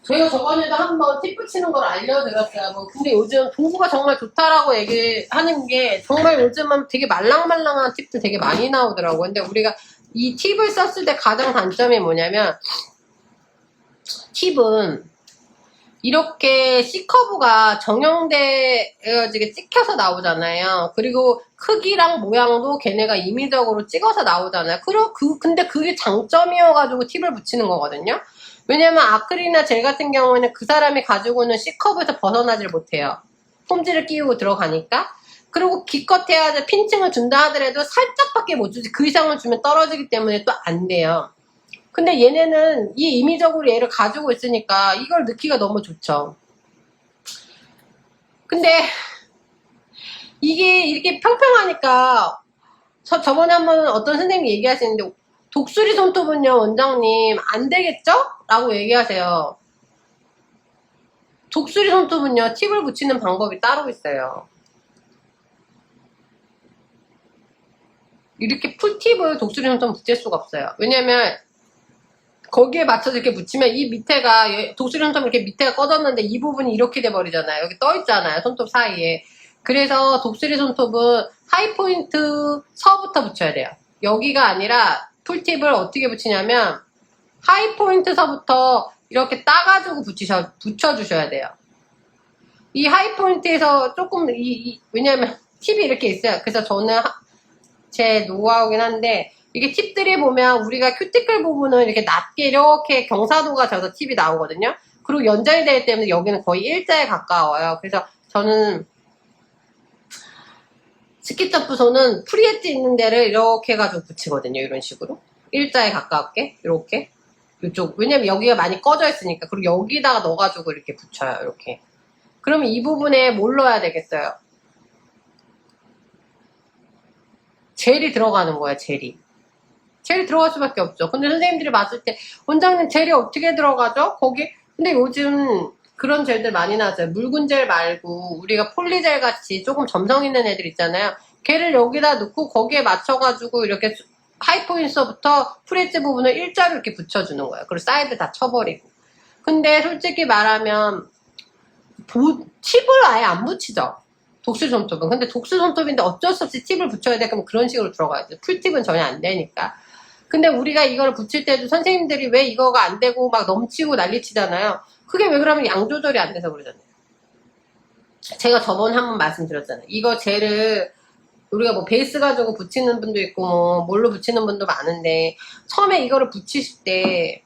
저희가 저번에도 한번 팁 붙이는 걸 알려드렸어요. 근데 요즘 도구가 정말 좋다라고 얘기하는 게 정말 요즘은 되게 말랑말랑한 팁들 되게 많이 나오더라고요. 근데 우리가 이 팁을 썼을 때 가장 단점이 뭐냐면 팁은 이렇게 C커브가 정형되어지게 찍혀서 나오잖아요. 그리고 크기랑 모양도 걔네가 임의적으로 찍어서 나오잖아요. 근데 그게 장점이어가지고 팁을 붙이는 거거든요. 왜냐면 아크릴이나 젤 같은 경우에는 그 사람이 가지고 있는 C커브에서 벗어나질 못해요. 폼질을 끼우고 들어가니까. 그리고 기껏 해야 돼 핀칭을 준다 하더라도 살짝밖에 못 주지 그 이상을 주면 떨어지기 때문에 또 안 돼요. 근데 얘네는 이 임의적으로 얘를 가지고 있으니까 이걸 넣기가 너무 좋죠. 근데 이게 이렇게 평평하니까 저번에 한번 어떤 선생님이 얘기하시는데 독수리 손톱은요 원장님 안 되겠죠? 라고 얘기하세요. 독수리 손톱은요 팁을 붙이는 방법이 따로 있어요. 이렇게 풀팁을 독수리 손톱은 붙일 수가 없어요. 왜냐면 거기에 맞춰서 이렇게 붙이면 이 밑에가 독수리 손톱 이렇게 밑에가 꺼졌는데 이 부분이 이렇게 돼버리잖아요. 여기 떠 있잖아요. 손톱 사이에. 그래서 독수리 손톱은 하이포인트 서부터 붙여야 돼요. 여기가 아니라 풀팁을 어떻게 붙이냐면 하이포인트 서부터 이렇게 따가지고 붙여주셔야 돼요. 이 하이포인트에서 조금 왜냐면 팁이 이렇게 있어요. 그래서 저는 제 노하우긴 한데 이게 팁들이 보면 우리가 큐티클 부분은 이렇게 낮게 이렇게 경사도가 져서 팁이 나오거든요. 그리고 연장이 되기 때문에 여기는 거의 일자에 가까워요. 그래서 저는 스키점프손은 프리엣지 있는 데를 이렇게 해가지고 붙이거든요. 이런 식으로. 일자에 가깝게. 이렇게. 이쪽. 왜냐면 여기가 많이 꺼져 있으니까. 그리고 여기다가 넣어가지고 이렇게 붙여요. 이렇게. 그러면 이 부분에 뭘 넣어야 되겠어요? 젤이 들어가는 거야, 젤이. 젤이 들어갈 수밖에 없죠. 근데 선생님들이 봤을 때, 원장님 젤이 어떻게 들어가죠? 거기? 근데 요즘 그런 젤들 많이 나왔어요. 묽은 젤 말고 우리가 폴리젤 같이 조금 점성 있는 애들 있잖아요. 걔를 여기다 넣고 거기에 맞춰가지고 이렇게 하이포인트서부터 프레즈 부분을 일자로 이렇게 붙여주는 거예요. 그리고 사이드 다 쳐버리고. 근데 솔직히 말하면 팁을 아예 안 붙이죠. 독수 손톱은. 근데 독수 손톱인데 어쩔 수 없이 팁을 붙여야 돼. 그럼 그런 식으로 들어가야죠. 풀팁은 전혀 안 되니까. 근데 우리가 이걸 붙일 때도 선생님들이 왜 이거가 안 되고 막 넘치고 난리치잖아요. 그게 왜 그러면 양 조절이 안 돼서 그러잖아요. 제가 저번에 한번 말씀드렸잖아요. 이거 젤을 우리가 뭐 베이스 가지고 붙이는 분도 있고 뭐 뭘로 붙이는 분도 많은데 처음에 이거를 붙이실 때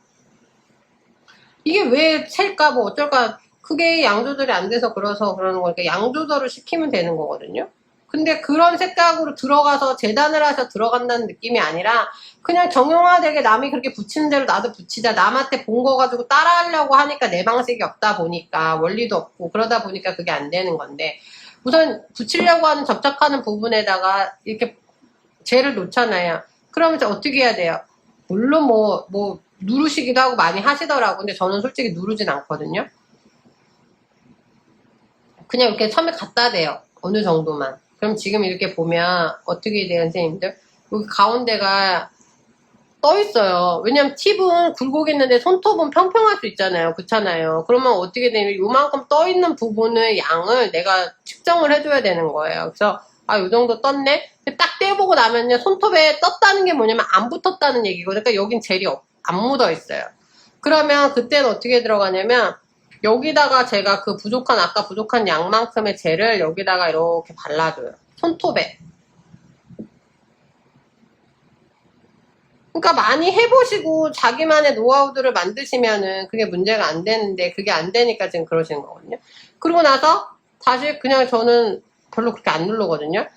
이게 왜 셀까 뭐 어쩔까 그게 양 조절이 안 돼서 그러는 거니까 양 조절을 시키면 되는 거거든요. 근데 그런 생각으로 들어가서 재단을 하셔 들어간다는 느낌이 아니라 그냥 정형화되게 남이 그렇게 붙이는 대로 나도 붙이자 남한테 본 거 가지고 따라하려고 하니까 내 방식이 없다 보니까 원리도 없고 그러다 보니까 그게 안 되는 건데 우선 붙이려고 하는 접착하는 부분에다가 이렇게 젤을 놓잖아요. 그러면 이제 어떻게 해야 돼요? 물론 뭐 누르시기도 하고 많이 하시더라고. 근데 저는 솔직히 누르진 않거든요. 그냥 이렇게 처음에 갖다 대요. 어느 정도만. 그럼 지금 이렇게 보면 어떻게 돼요, 선생님들? 여기 가운데가 떠 있어요. 왜냐면 팁은 굴곡있는데 손톱은 평평할 수 있잖아요. 그렇잖아요. 그러면 어떻게 되냐면 요만큼 떠 있는 부분의 양을 내가 측정을 해줘야 되는 거예요. 그래서 요 정도 떴네? 딱 떼보고 나면요. 손톱에 떴다는 게 뭐냐면 안 붙었다는 얘기거든요. 그러니까 여긴 젤이 안 묻어 있어요. 그러면 그때는 어떻게 들어가냐면 여기다가 제가 아까 부족한 양만큼의 젤을 여기다가 이렇게 발라줘요. 손톱에. 그러니까 많이 해보시고 자기만의 노하우들을 만드시면은 그게 문제가 안 되는데 그게 안 되니까 지금 그러시는 거거든요. 그러고 나서 다시 그냥 저는 별로 그렇게 안 누르거든요.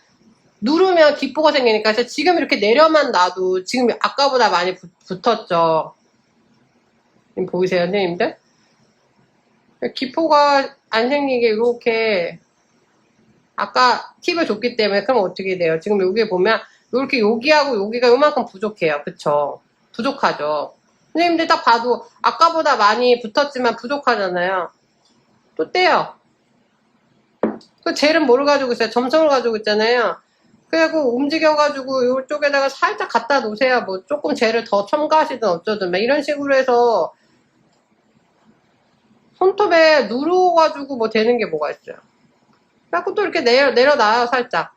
누르면 기포가 생기니까 그래서 지금 이렇게 내려만 놔도 지금 아까보다 많이 붙었죠. 지금 보이세요, 선생님들? 기포가 안 생기게 이렇게 아까 팁을 줬기 때문에 그럼 어떻게 돼요? 지금 여기 보면 이렇게 여기하고 여기가 요만큼 부족해요. 그쵸? 부족하죠. 선생님들 딱 봐도 아까보다 많이 붙었지만 부족하잖아요. 또 떼요. 그 젤은 뭐를 가지고 있어요? 점성을 가지고 있잖아요. 그래갖고 움직여가지고 이쪽에다가 살짝 갖다 놓으세요. 뭐 조금 젤을 더 첨가하시든 어쩌든 막 이런 식으로 해서 손톱에 누르가지고 뭐 되는 게 뭐가 있어요. 그래갖고 또 이렇게 내려놔요, 살짝.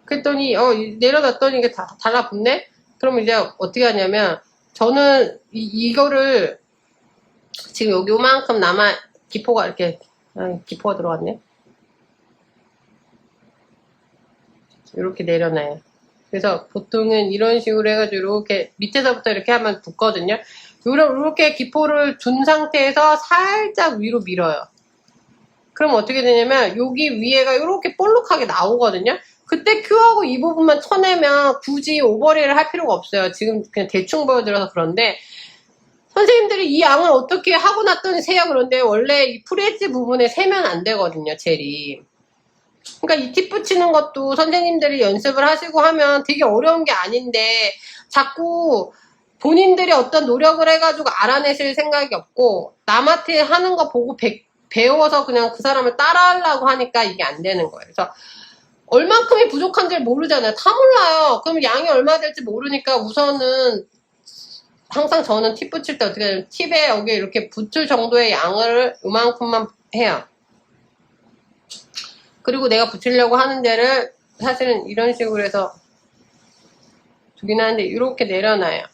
그랬더니, 내려놨더니 이게 다 달라붙네? 그러면 이제 어떻게 하냐면, 저는 이거를, 지금 여기 요만큼 기포가 이렇게, 기포가 들어갔네? 이렇게 내려놔요. 그래서 보통은 이런 식으로 해가지고 이렇게 밑에서부터 이렇게 하면 붙거든요. 이렇게 기포를 준 상태에서 살짝 위로 밀어요. 그럼 어떻게 되냐면 여기 위에가 이렇게 볼록하게 나오거든요. 그때 큐하고 이 부분만 쳐내면 굳이 오버레이를 할 필요가 없어요. 지금 그냥 대충 보여드려서 그런데 선생님들이 이 양을 어떻게 하고 났더니 세요. 그런데 원래 이 프레지 부분에 세면 안 되거든요. 젤이. 그러니까 이 팁 붙이는 것도 선생님들이 연습을 하시고 하면 되게 어려운 게 아닌데 자꾸 본인들이 어떤 노력을 해가지고 알아내실 생각이 없고 남한테 하는 거 보고 배워서 그냥 그 사람을 따라하려고 하니까 이게 안 되는 거예요. 그래서 얼만큼이 부족한지를 모르잖아요. 다 몰라요. 그럼 양이 얼마 될지 모르니까 우선은 항상 저는 팁 붙일 때 어떻게 하냐면 팁에 여기 이렇게 붙을 정도의 양을 이만큼만 해요. 그리고 내가 붙이려고 하는 데를 사실은 이런 식으로 해서 두긴 하는데 이렇게 내려놔요.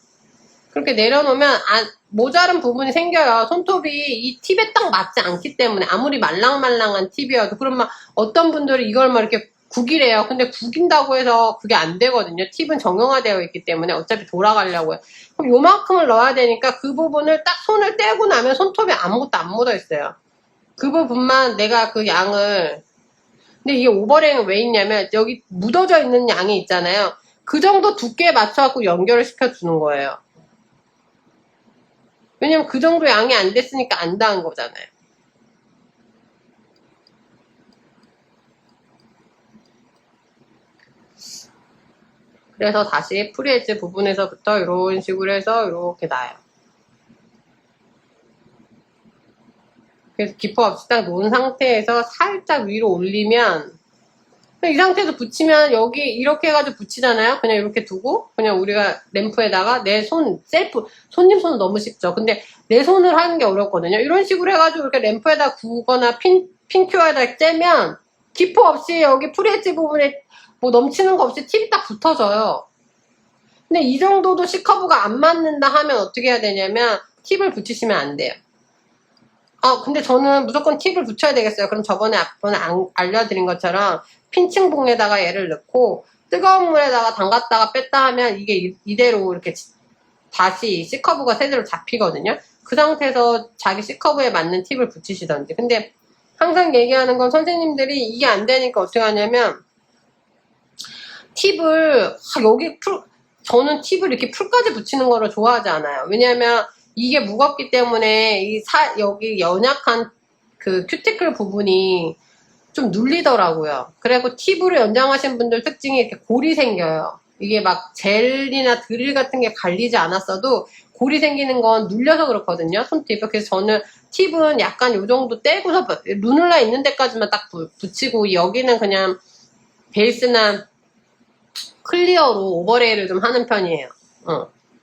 그렇게 내려놓으면 모자른 부분이 생겨요. 손톱이 이 팁에 딱 맞지 않기 때문에 아무리 말랑말랑한 팁이어도 그러면 어떤 분들이 이걸 막 이렇게 구기래요. 근데 구긴다고 해서 그게 안 되거든요. 팁은 정형화되어 있기 때문에 어차피 돌아가려고요. 그럼 요만큼을 넣어야 되니까 그 부분을 딱 손을 떼고 나면 손톱에 아무것도 안 묻어 있어요. 그 부분만 내가 그 양을, 근데 이게 오버레이는 왜 있냐면 여기 묻어져 있는 양이 있잖아요. 그 정도 두께에 맞춰갖고 연결을 시켜주는 거예요. 왜냐면 그 정도 양이 안 됐으니까 안 닿은 거잖아요. 그래서 다시 프리에지 부분에서부터 이런 식으로 해서 이렇게 놔요. 그래서 기포 없이 딱 놓은 상태에서 살짝 위로 올리면, 이 상태에서 붙이면 여기 이렇게 해가지고 붙이잖아요. 그냥 이렇게 두고 그냥 우리가 램프에다가 내 손, 셀프, 손님 손은 너무 쉽죠. 근데 내 손을 하는 게 어렵거든요. 이런 식으로 해가지고 이렇게 램프에다 구거나 핀큐어에다 째면 기포 없이 여기 프리엣지 부분에 뭐 넘치는 거 없이 팁이 딱 붙어져요. 근데 이 정도도 C커브가 안 맞는다 하면 어떻게 해야 되냐면 팁을 붙이시면 안 돼요. 근데 저는 무조건 팁을 붙여야 되겠어요. 그럼 저번에 알려드린 것처럼 핀칭봉에다가 얘를 넣고 뜨거운 물에다가 담갔다가 뺐다 하면 이게 이대로 이렇게 다시 C커브가 제대로 잡히거든요. 그 상태에서 자기 C커브에 맞는 팁을 붙이시던지. 근데 항상 얘기하는 건 선생님들이 이게 안 되니까 어떻게 하냐면 팁을 여기 저는 팁을 이렇게 풀까지 붙이는 거를 좋아하지 않아요. 왜냐하면 이게 무겁기 때문에 여기 연약한 그 큐티클 부분이 좀 눌리더라고요. 그래고 팁으로 연장하신 분들 특징이 이렇게 골이 생겨요. 이게 막 젤이나 드릴 같은 게 갈리지 않았어도 골이 생기는 건 눌려서 그렇거든요. 손톱이. 그래서 저는 팁은 약간 요 정도 떼고서 루눌라 있는 데까지만 딱 붙이고 여기는 그냥 베이스나 클리어로 오버레이를 좀 하는 편이에요.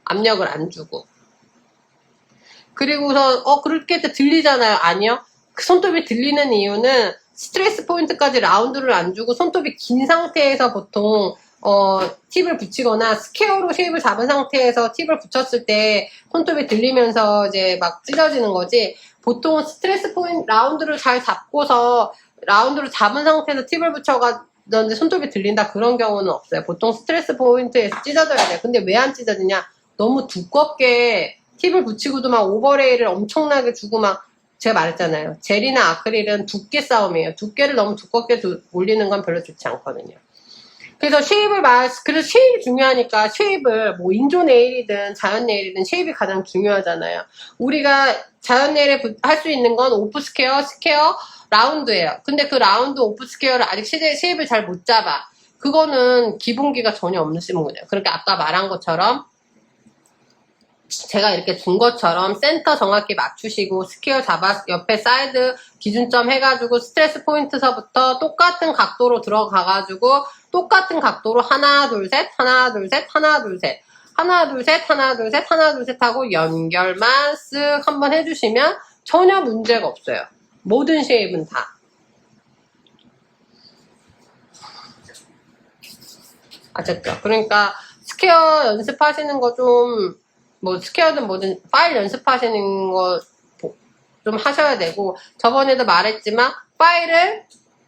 압력을 안 주고. 그리고서 그렇게 해서 들리잖아요. 아니요. 그 손톱이 들리는 이유는 스트레스 포인트까지 라운드를 안 주고 손톱이 긴 상태에서 보통 팁을 붙이거나 스퀘어로 쉐입을 잡은 상태에서 팁을 붙였을 때 손톱이 들리면서 이제 막 찢어지는 거지. 보통 스트레스 포인트 라운드를 잘 잡고서 라운드를 잡은 상태에서 팁을 붙여가지고 손톱이 들린다 그런 경우는 없어요. 보통 스트레스 포인트에서 찢어져야 돼요. 근데 왜 안 찢어지냐? 너무 두껍게 팁을 붙이고도 막 오버레이를 엄청나게 주고 막 제가 말했잖아요. 젤이나 아크릴은 두께 싸움이에요. 두께를 너무 두껍게 올리는 건 별로 좋지 않거든요. 그래서 그래서 쉐입이 중요하니까 쉐입을 뭐 인조 네일이든 자연 네일이든 쉐입이 가장 중요하잖아요. 우리가 자연 네일에 할 수 있는 건 오프 스퀘어, 라운드예요. 근데 그 라운드 오프 스퀘어를 아직 쉐입을 잘 못 잡아. 그거는 기본기가 전혀 없으신 거예요. 그러니까 아까 말한 것처럼 제가 이렇게 준 것처럼 센터 정확히 맞추시고 스퀘어 옆에 사이드 기준점 해가지고 스트레스 포인트서부터 똑같은 각도로 들어가가지고 똑같은 각도로 하나 둘 셋 하나 둘 셋 하나 둘 셋 하나 둘 셋 하나 둘 셋 하나 둘 셋 하고 연결만 쓱 한번 해주시면 전혀 문제가 없어요. 모든 쉐입은 다. 아셨죠? 그러니까 스퀘어 연습하시는 거좀 뭐 스퀘어든 뭐든 파일 연습하시는 거 좀 하셔야 되고 저번에도 말했지만 파일을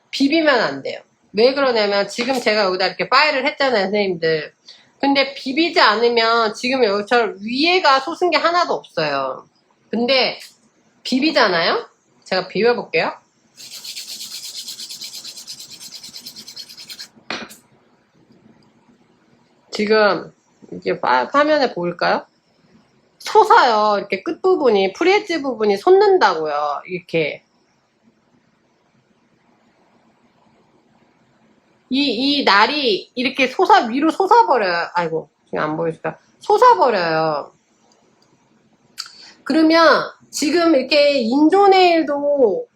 비비면 안 돼요. 왜 그러냐면 지금 제가 여기다 이렇게 파일을 했잖아요 선생님들. 근데 비비지 않으면 지금 여기처럼 위에가 솟은 게 하나도 없어요. 근데 비비잖아요. 제가 비벼볼게요. 지금 이게 화면에 보일까요? 솟아요. 이렇게 끝부분이, 프리엣지 부분이 솟는다고요. 이렇게. 이 날이 이렇게 위로 솟아버려요. 아이고, 지금 안 보이실까? 솟아버려요. 그러면 지금 이렇게 인조네일도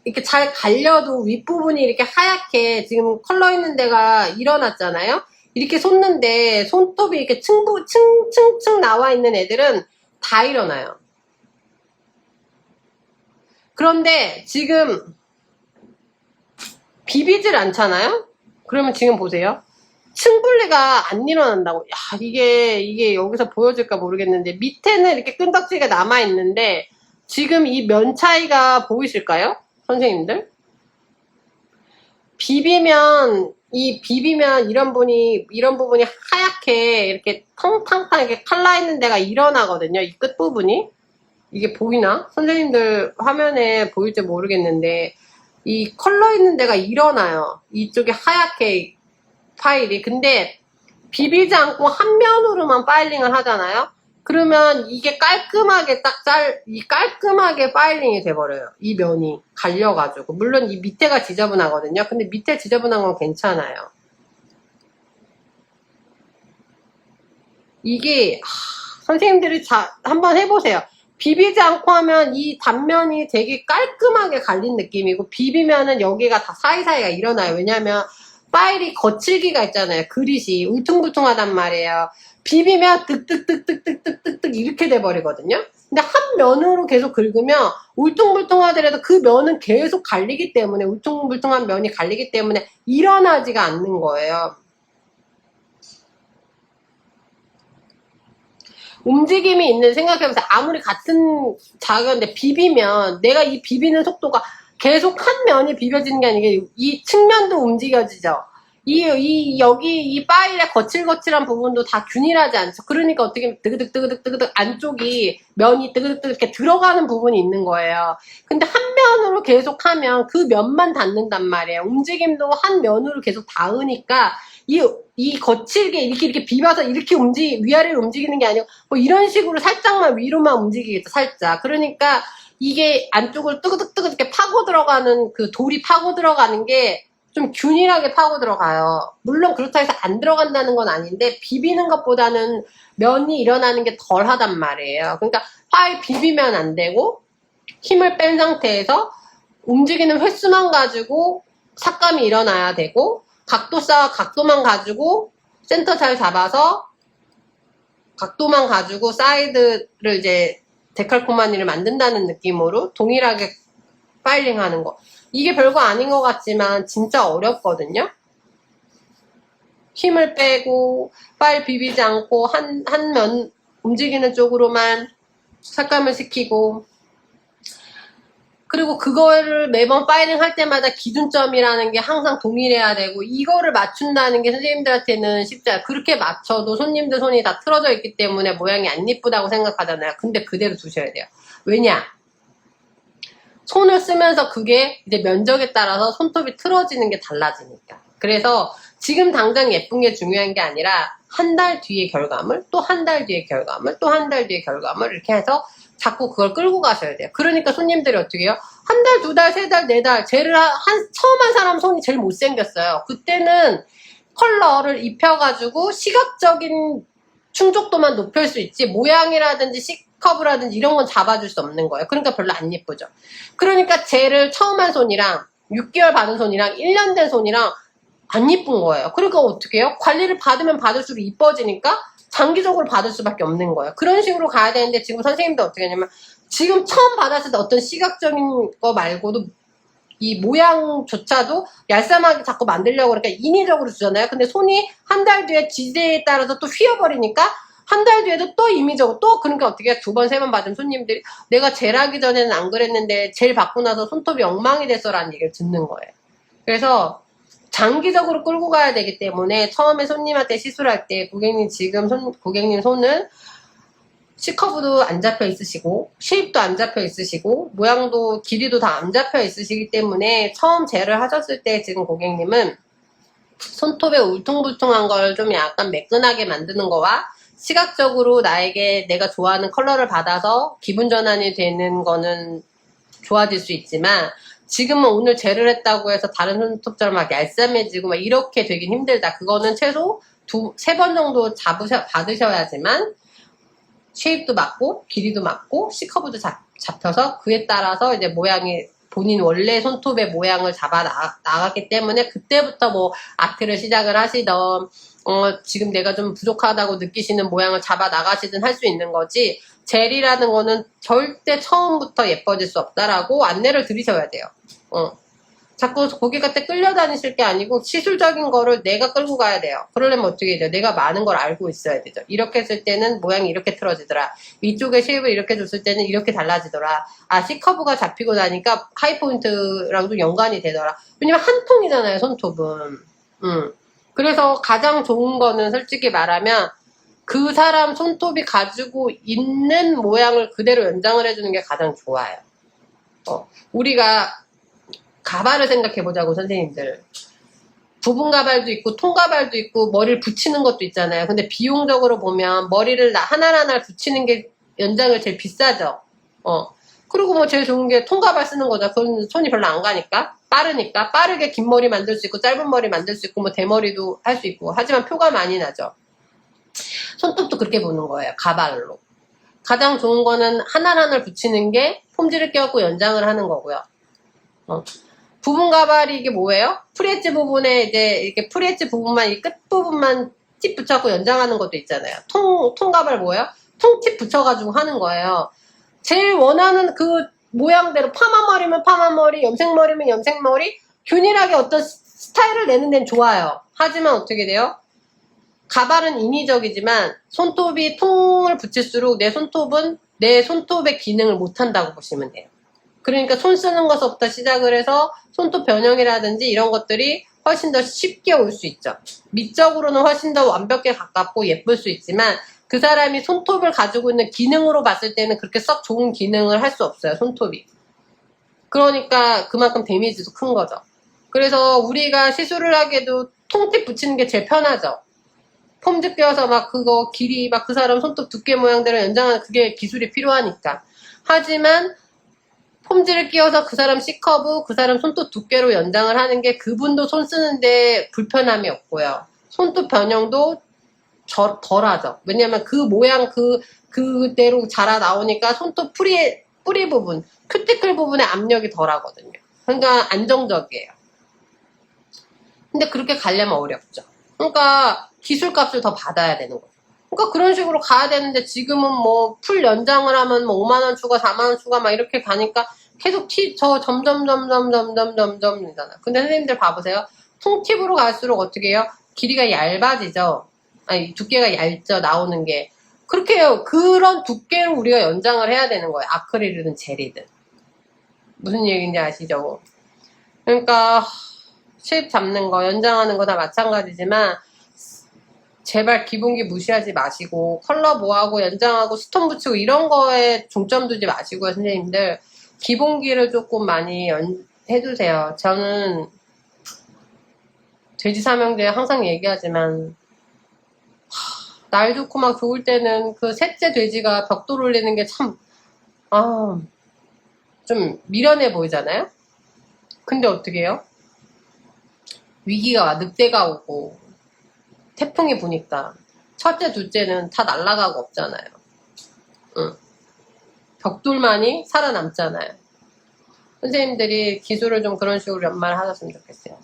이렇게 잘 갈려도 윗부분이 이렇게 하얗게 지금 컬러 있는 데가 일어났잖아요? 이렇게 솟는데 손톱이 이렇게 층층층 나와 있는 애들은 다 일어나요. 그런데 지금 비비질 않잖아요? 그러면 지금 보세요. 층 분리가 안 일어난다고. 야, 이게 여기서 보여질까 모르겠는데, 밑에는 이렇게 끈덕지가 남아있는데, 지금 이 면 차이가 보이실까요? 선생님들? 비비면 이런 부분이 하얗게 이렇게 텅텅텅 이렇게 칼라 있는 데가 일어나거든요. 이 끝부분이. 이게 보이나? 선생님들 화면에 보일지 모르겠는데, 이 컬러 있는 데가 일어나요. 이쪽에 하얗게 파일이. 근데 비비지 않고 한 면으로만 파일링을 하잖아요. 그러면 이게 깔끔하게 깔끔하게 파일링이 돼버려요. 이 면이 갈려가지고. 물론 이 밑에가 지저분하거든요. 근데 밑에 지저분한 건 괜찮아요. 이게 선생님들이 한번 해보세요. 비비지 않고 하면 이 단면이 되게 깔끔하게 갈린 느낌이고, 비비면은 여기가 다 사이사이가 일어나요. 왜냐면 파일이 거칠기가 있잖아요. 그릿이 울퉁불퉁하단 말이에요. 비비면 뜩뜩뜩뜩뜩뜩뜩뜩 이렇게 돼버리거든요. 근데 한 면으로 계속 긁으면 울퉁불퉁하더라도 그 면은 계속 갈리기 때문에, 울퉁불퉁한 면이 갈리기 때문에 일어나지가 않는 거예요. 움직임이 있는, 생각해보세요. 아무리 같은 작은데 비비면 내가 이 비비는 속도가 계속 한 면이 비벼지는 게 아니라 이 측면도 움직여지죠. 여기 이 파일의 거칠거칠한 부분도 다 균일하지 않죠. 그러니까 어떻게 뜨그득뜨그득뜨그득 안쪽이 면이 뜨그득뜨그 이렇게 들어가는 부분이 있는 거예요. 근데 한 면으로 계속 하면 그 면만 닿는단 말이에요. 움직임도 한 면으로 계속 닿으니까 이 거칠게 이렇게 비벼서 이렇게 위아래로 움직이는 게 아니고 뭐 이런 식으로 살짝만 위로만 움직이겠죠. 살짝. 그러니까 이게 안쪽을 뜨그득뜨그 이렇게 파고 들어가는, 그 돌이 파고 들어가는 게 좀 균일하게 파고 들어가요. 물론 그렇다 해서 안 들어간다는 건 아닌데, 비비는 것보다는 면이 일어나는 게 덜 하단 말이에요. 그러니까 파일 비비면 안 되고, 힘을 뺀 상태에서 움직이는 횟수만 가지고 삭감이 일어나야 되고, 각도만 가지고 센터 잘 잡아서 각도만 가지고 사이드를 이제 데칼코마니를 만든다는 느낌으로 동일하게 파일링 하는 거. 이게 별거 아닌 것 같지만 진짜 어렵거든요. 힘을 빼고 파일 비비지 않고 한 면 움직이는 쪽으로만 삭감을 시키고, 그리고 그거를 매번 파일링 할 때마다 기준점이라는 게 항상 동일해야 되고, 이거를 맞춘다는 게 선생님들한테는 쉽지 않아요. 그렇게 맞춰도 손님들 손이 다 틀어져 있기 때문에 모양이 안 예쁘다고 생각하잖아요. 근데 그대로 두셔야 돼요. 왜냐? 손을 쓰면서 그게 이제 면적에 따라서 손톱이 틀어지는 게 달라지니까. 그래서 지금 당장 예쁜 게 중요한 게 아니라 한 달 뒤의 결과물, 또 한 달 뒤의 결과물, 또 한 달 뒤의 결과물, 이렇게 해서 자꾸 그걸 끌고 가셔야 돼요. 그러니까 손님들이 어떻게 해요? 한 달, 두 달, 세 달, 네 달, 처음 한 사람 손이 제일 못생겼어요. 그때는 컬러를 입혀가지고 시각적인 충족도만 높일 수 있지, 모양이라든지 C커브라든지 이런 건 잡아줄 수 없는 거예요. 그러니까 별로 안 예쁘죠. 그러니까 젤을 처음 한 손이랑 6개월 받은 손이랑 1년 된 손이랑 안 예쁜 거예요. 그러니까 어떻게 해요? 관리를 받으면 받을수록 이뻐지니까 장기적으로 받을 수밖에 없는 거예요. 그런 식으로 가야 되는데, 지금 선생님도 어떻게 하냐면, 지금 처음 받았을 때 어떤 시각적인 거 말고도 이 모양조차도 얄쌈하게 자꾸 만들려고 그러니까 인위적으로 주잖아요. 근데 손이 한 달 뒤에 지대에 따라서 또 휘어버리니까 한 달 뒤에도 또 임의적으로 또, 그러니까 어떻게 두 번, 세 번 받은 손님들이 내가 젤 하기 전에는 안 그랬는데 젤 받고 나서 손톱이 엉망이 됐어라는 얘기를 듣는 거예요. 그래서 장기적으로 끌고 가야 되기 때문에 처음에 손님한테 시술할 때 고객님 손은 C커브도 안 잡혀 있으시고 쉐입도 안 잡혀 있으시고 모양도 길이도 다 안 잡혀 있으시기 때문에 처음 젤을 하셨을 때 지금 고객님은 손톱에 울퉁불퉁한 걸 좀 약간 매끈하게 만드는 거와 시각적으로 나에게 내가 좋아하는 컬러를 받아서 기분 전환이 되는 거는 좋아질 수 있지만, 지금은 오늘 젤을 했다고 해서 다른 손톱처럼 막 얄쌈해지고 막 이렇게 되긴 힘들다. 그거는 최소 세 번 정도 받으셔야지만 쉐입도 맞고 길이도 맞고 C커브도 잡혀서 그에 따라서 이제 모양이 본인 원래 손톱의 모양을 잡아 나갔기 때문에, 그때부터 뭐 아트를 시작을 하시던 지금 내가 좀 부족하다고 느끼시는 모양을 잡아 나가시든 할 수 있는 거지, 젤이라는 거는 절대 처음부터 예뻐질 수 없다라고 안내를 드리셔야 돼요. 자꾸 고객한테 끌려다니실 게 아니고 시술적인 거를 내가 끌고 가야 돼요. 그러려면 어떻게 해야 돼요? 내가 많은 걸 알고 있어야 되죠. 이렇게 했을 때는 모양이 이렇게 틀어지더라. 위쪽에 쉐입을 이렇게 줬을 때는 이렇게 달라지더라. 아, C커브가 잡히고 나니까 하이포인트랑도 연관이 되더라. 왜냐면 한 통이잖아요, 손톱은. 그래서 가장 좋은 거는 솔직히 말하면 그 사람 손톱이 가지고 있는 모양을 그대로 연장을 해주는 게 가장 좋아요. 우리가 가발을 생각해 보자고, 선생님들. 부분 가발도 있고 통 가발도 있고 머리를 붙이는 것도 있잖아요. 근데 비용적으로 보면 머리를 하나하나 붙이는 게 연장을 제일 비싸죠. 그리고 뭐 제일 좋은 게 통 가발 쓰는 거죠. 그건 손이 별로 안 가니까. 빠르니까. 빠르게 긴 머리 만들 수 있고 짧은 머리 만들 수 있고 뭐 대머리도 할 수 있고. 하지만 표가 많이 나죠. 손톱도 그렇게 보는 거예요. 가발로. 가장 좋은 거는 하나하나 붙이는 게 폼질을 껴갖고 연장을 하는 거고요. 부분 가발이 이게 뭐예요? 프리엣지 부분에 이제 이렇게 프리엣지 부분만 이 끝부분만 팁 붙여갖고 연장하는 것도 있잖아요. 통 가발 뭐예요? 통팁 붙여가지고 하는 거예요. 제일 원하는 그 모양대로 파마머리면 파마머리, 염색머리면 염색머리, 균일하게 어떤 스타일을 내는 데는 좋아요. 하지만 어떻게 돼요? 가발은 인위적이지만 손톱이 통을 붙일수록 내 손톱은 내 손톱의 기능을 못한다고 보시면 돼요. 그러니까 손 쓰는 것부터 시작을 해서 손톱 변형이라든지 이런 것들이 훨씬 더 쉽게 올 수 있죠. 미적으로는 훨씬 더 완벽에 가깝고 예쁠 수 있지만 그 사람이 손톱을 가지고 있는 기능으로 봤을 때는 그렇게 썩 좋은 기능을 할 수 없어요, 손톱이. 그러니까 그만큼 데미지도 큰 거죠. 그래서 우리가 시술을 하기에도 통팁 붙이는 게 제일 편하죠. 폼즈 껴서 막 그거 길이 막 그 사람 손톱 두께 모양대로 연장하는 그게 기술이 필요하니까. 하지만 폼질을 끼워서 그 사람 C커브, 그 사람 손톱 두께로 연장을 하는 게 그분도 손 쓰는데 불편함이 없고요. 손톱 변형도 덜하죠. 왜냐면 그 모양 그대로 자라 나오니까 손톱 뿌리 부분, 큐티클 부분의 압력이 덜하거든요. 그러니까 안정적이에요. 근데 그렇게 가려면 어렵죠. 그러니까 기술값을 더 받아야 되는 거죠. 그러니까 그런 식으로 가야 되는데 지금은 뭐 풀 연장을 하면 뭐 5만원 추가, 4만원 추가 막 이렇게 가니까 계속 점점이잖아. 근데 선생님들 봐보세요. 통팁으로 갈수록 어떻게 해요? 길이가 얇아지죠. 아니, 두께가 얇죠, 나오는 게. 그렇게 해요. 그런 두께로 우리가 연장을 해야 되는 거예요. 아크릴이든 젤이든. 무슨 얘기인지 아시죠? 그러니까 쉐입 잡는 거, 연장하는 거 다 마찬가지지만 제발 기본기 무시하지 마시고 컬러 뭐하고 연장하고 스톤 붙이고 이런 거에 중점 두지 마시고요, 선생님들. 기본기를 조금 많이 해주세요. 저는 돼지 삼형제 항상 얘기하지만 날 좋고 막 좋을 때는 그 셋째 돼지가 벽돌 올리는 게 참 좀 미련해 보이잖아요. 근데 어떻게 해요? 위기가 와, 늑대가 오고 태풍이 부니까 첫째 둘째는 다 날아가고 없잖아요. 벽돌만이 살아남잖아요. 선생님들이 기술을 좀 그런 식으로 연말하셨으면 좋겠어요.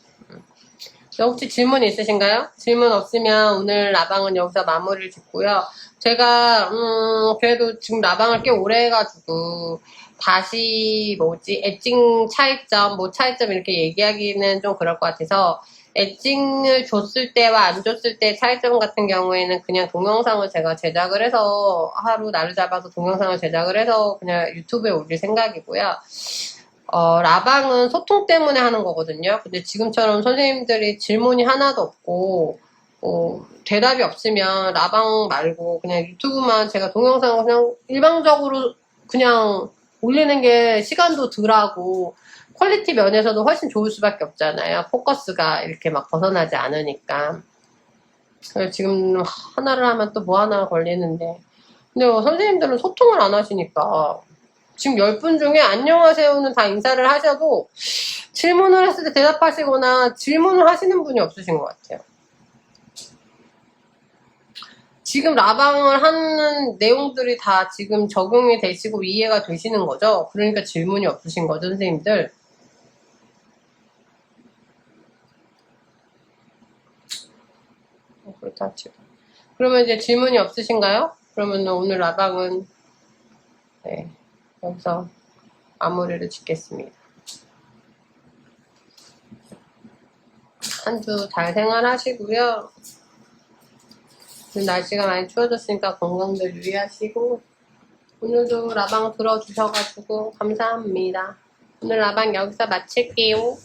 혹시 질문 있으신가요? 질문 없으면 오늘 라방은 여기서 마무리를 짓고요. 제가 그래도 지금 라방을 꽤 오래 해가지고 다시 엣징 차이점, 뭐 차이점 이렇게 얘기하기는 좀 그럴 것 같아서 엣징을 줬을 때와 안 줬을 때 차이점 같은 경우에는 그냥 동영상을 제가 제작을 해서 하루 날을 잡아서 동영상을 제작을 해서 그냥 유튜브에 올릴 생각이고요. 라방은 소통 때문에 하는 거거든요. 근데 지금처럼 선생님들이 질문이 하나도 없고, 대답이 없으면 라방 말고 그냥 유튜브만 제가 동영상을 그냥 일방적으로 그냥 올리는 게 시간도 덜하고, 퀄리티 면에서도 훨씬 좋을 수밖에 없잖아요. 포커스가 이렇게 막 벗어나지 않으니까. 그래서 지금 하나를 하면 또 뭐 하나 걸리는데. 근데 선생님들은 소통을 안 하시니까. 지금 10분 중에 안녕하세요는 다 인사를 하셔도 질문을 했을 때 대답하시거나 질문을 하시는 분이 없으신 것 같아요. 지금 라방을 하는 내용들이 다 지금 적용이 되시고 이해가 되시는 거죠? 그러니까 질문이 없으신 거죠, 선생님들? 그렇다 치고. 그러면 이제 질문이 없으신가요? 그러면 오늘 라방은 네, 여기서 마무리를 짓겠습니다. 한 주 잘 생활하시고요. 날씨가 많이 추워졌으니까 건강들 유의하시고, 오늘도 라방 들어주셔가지고 감사합니다. 오늘 라방 여기서 마칠게요.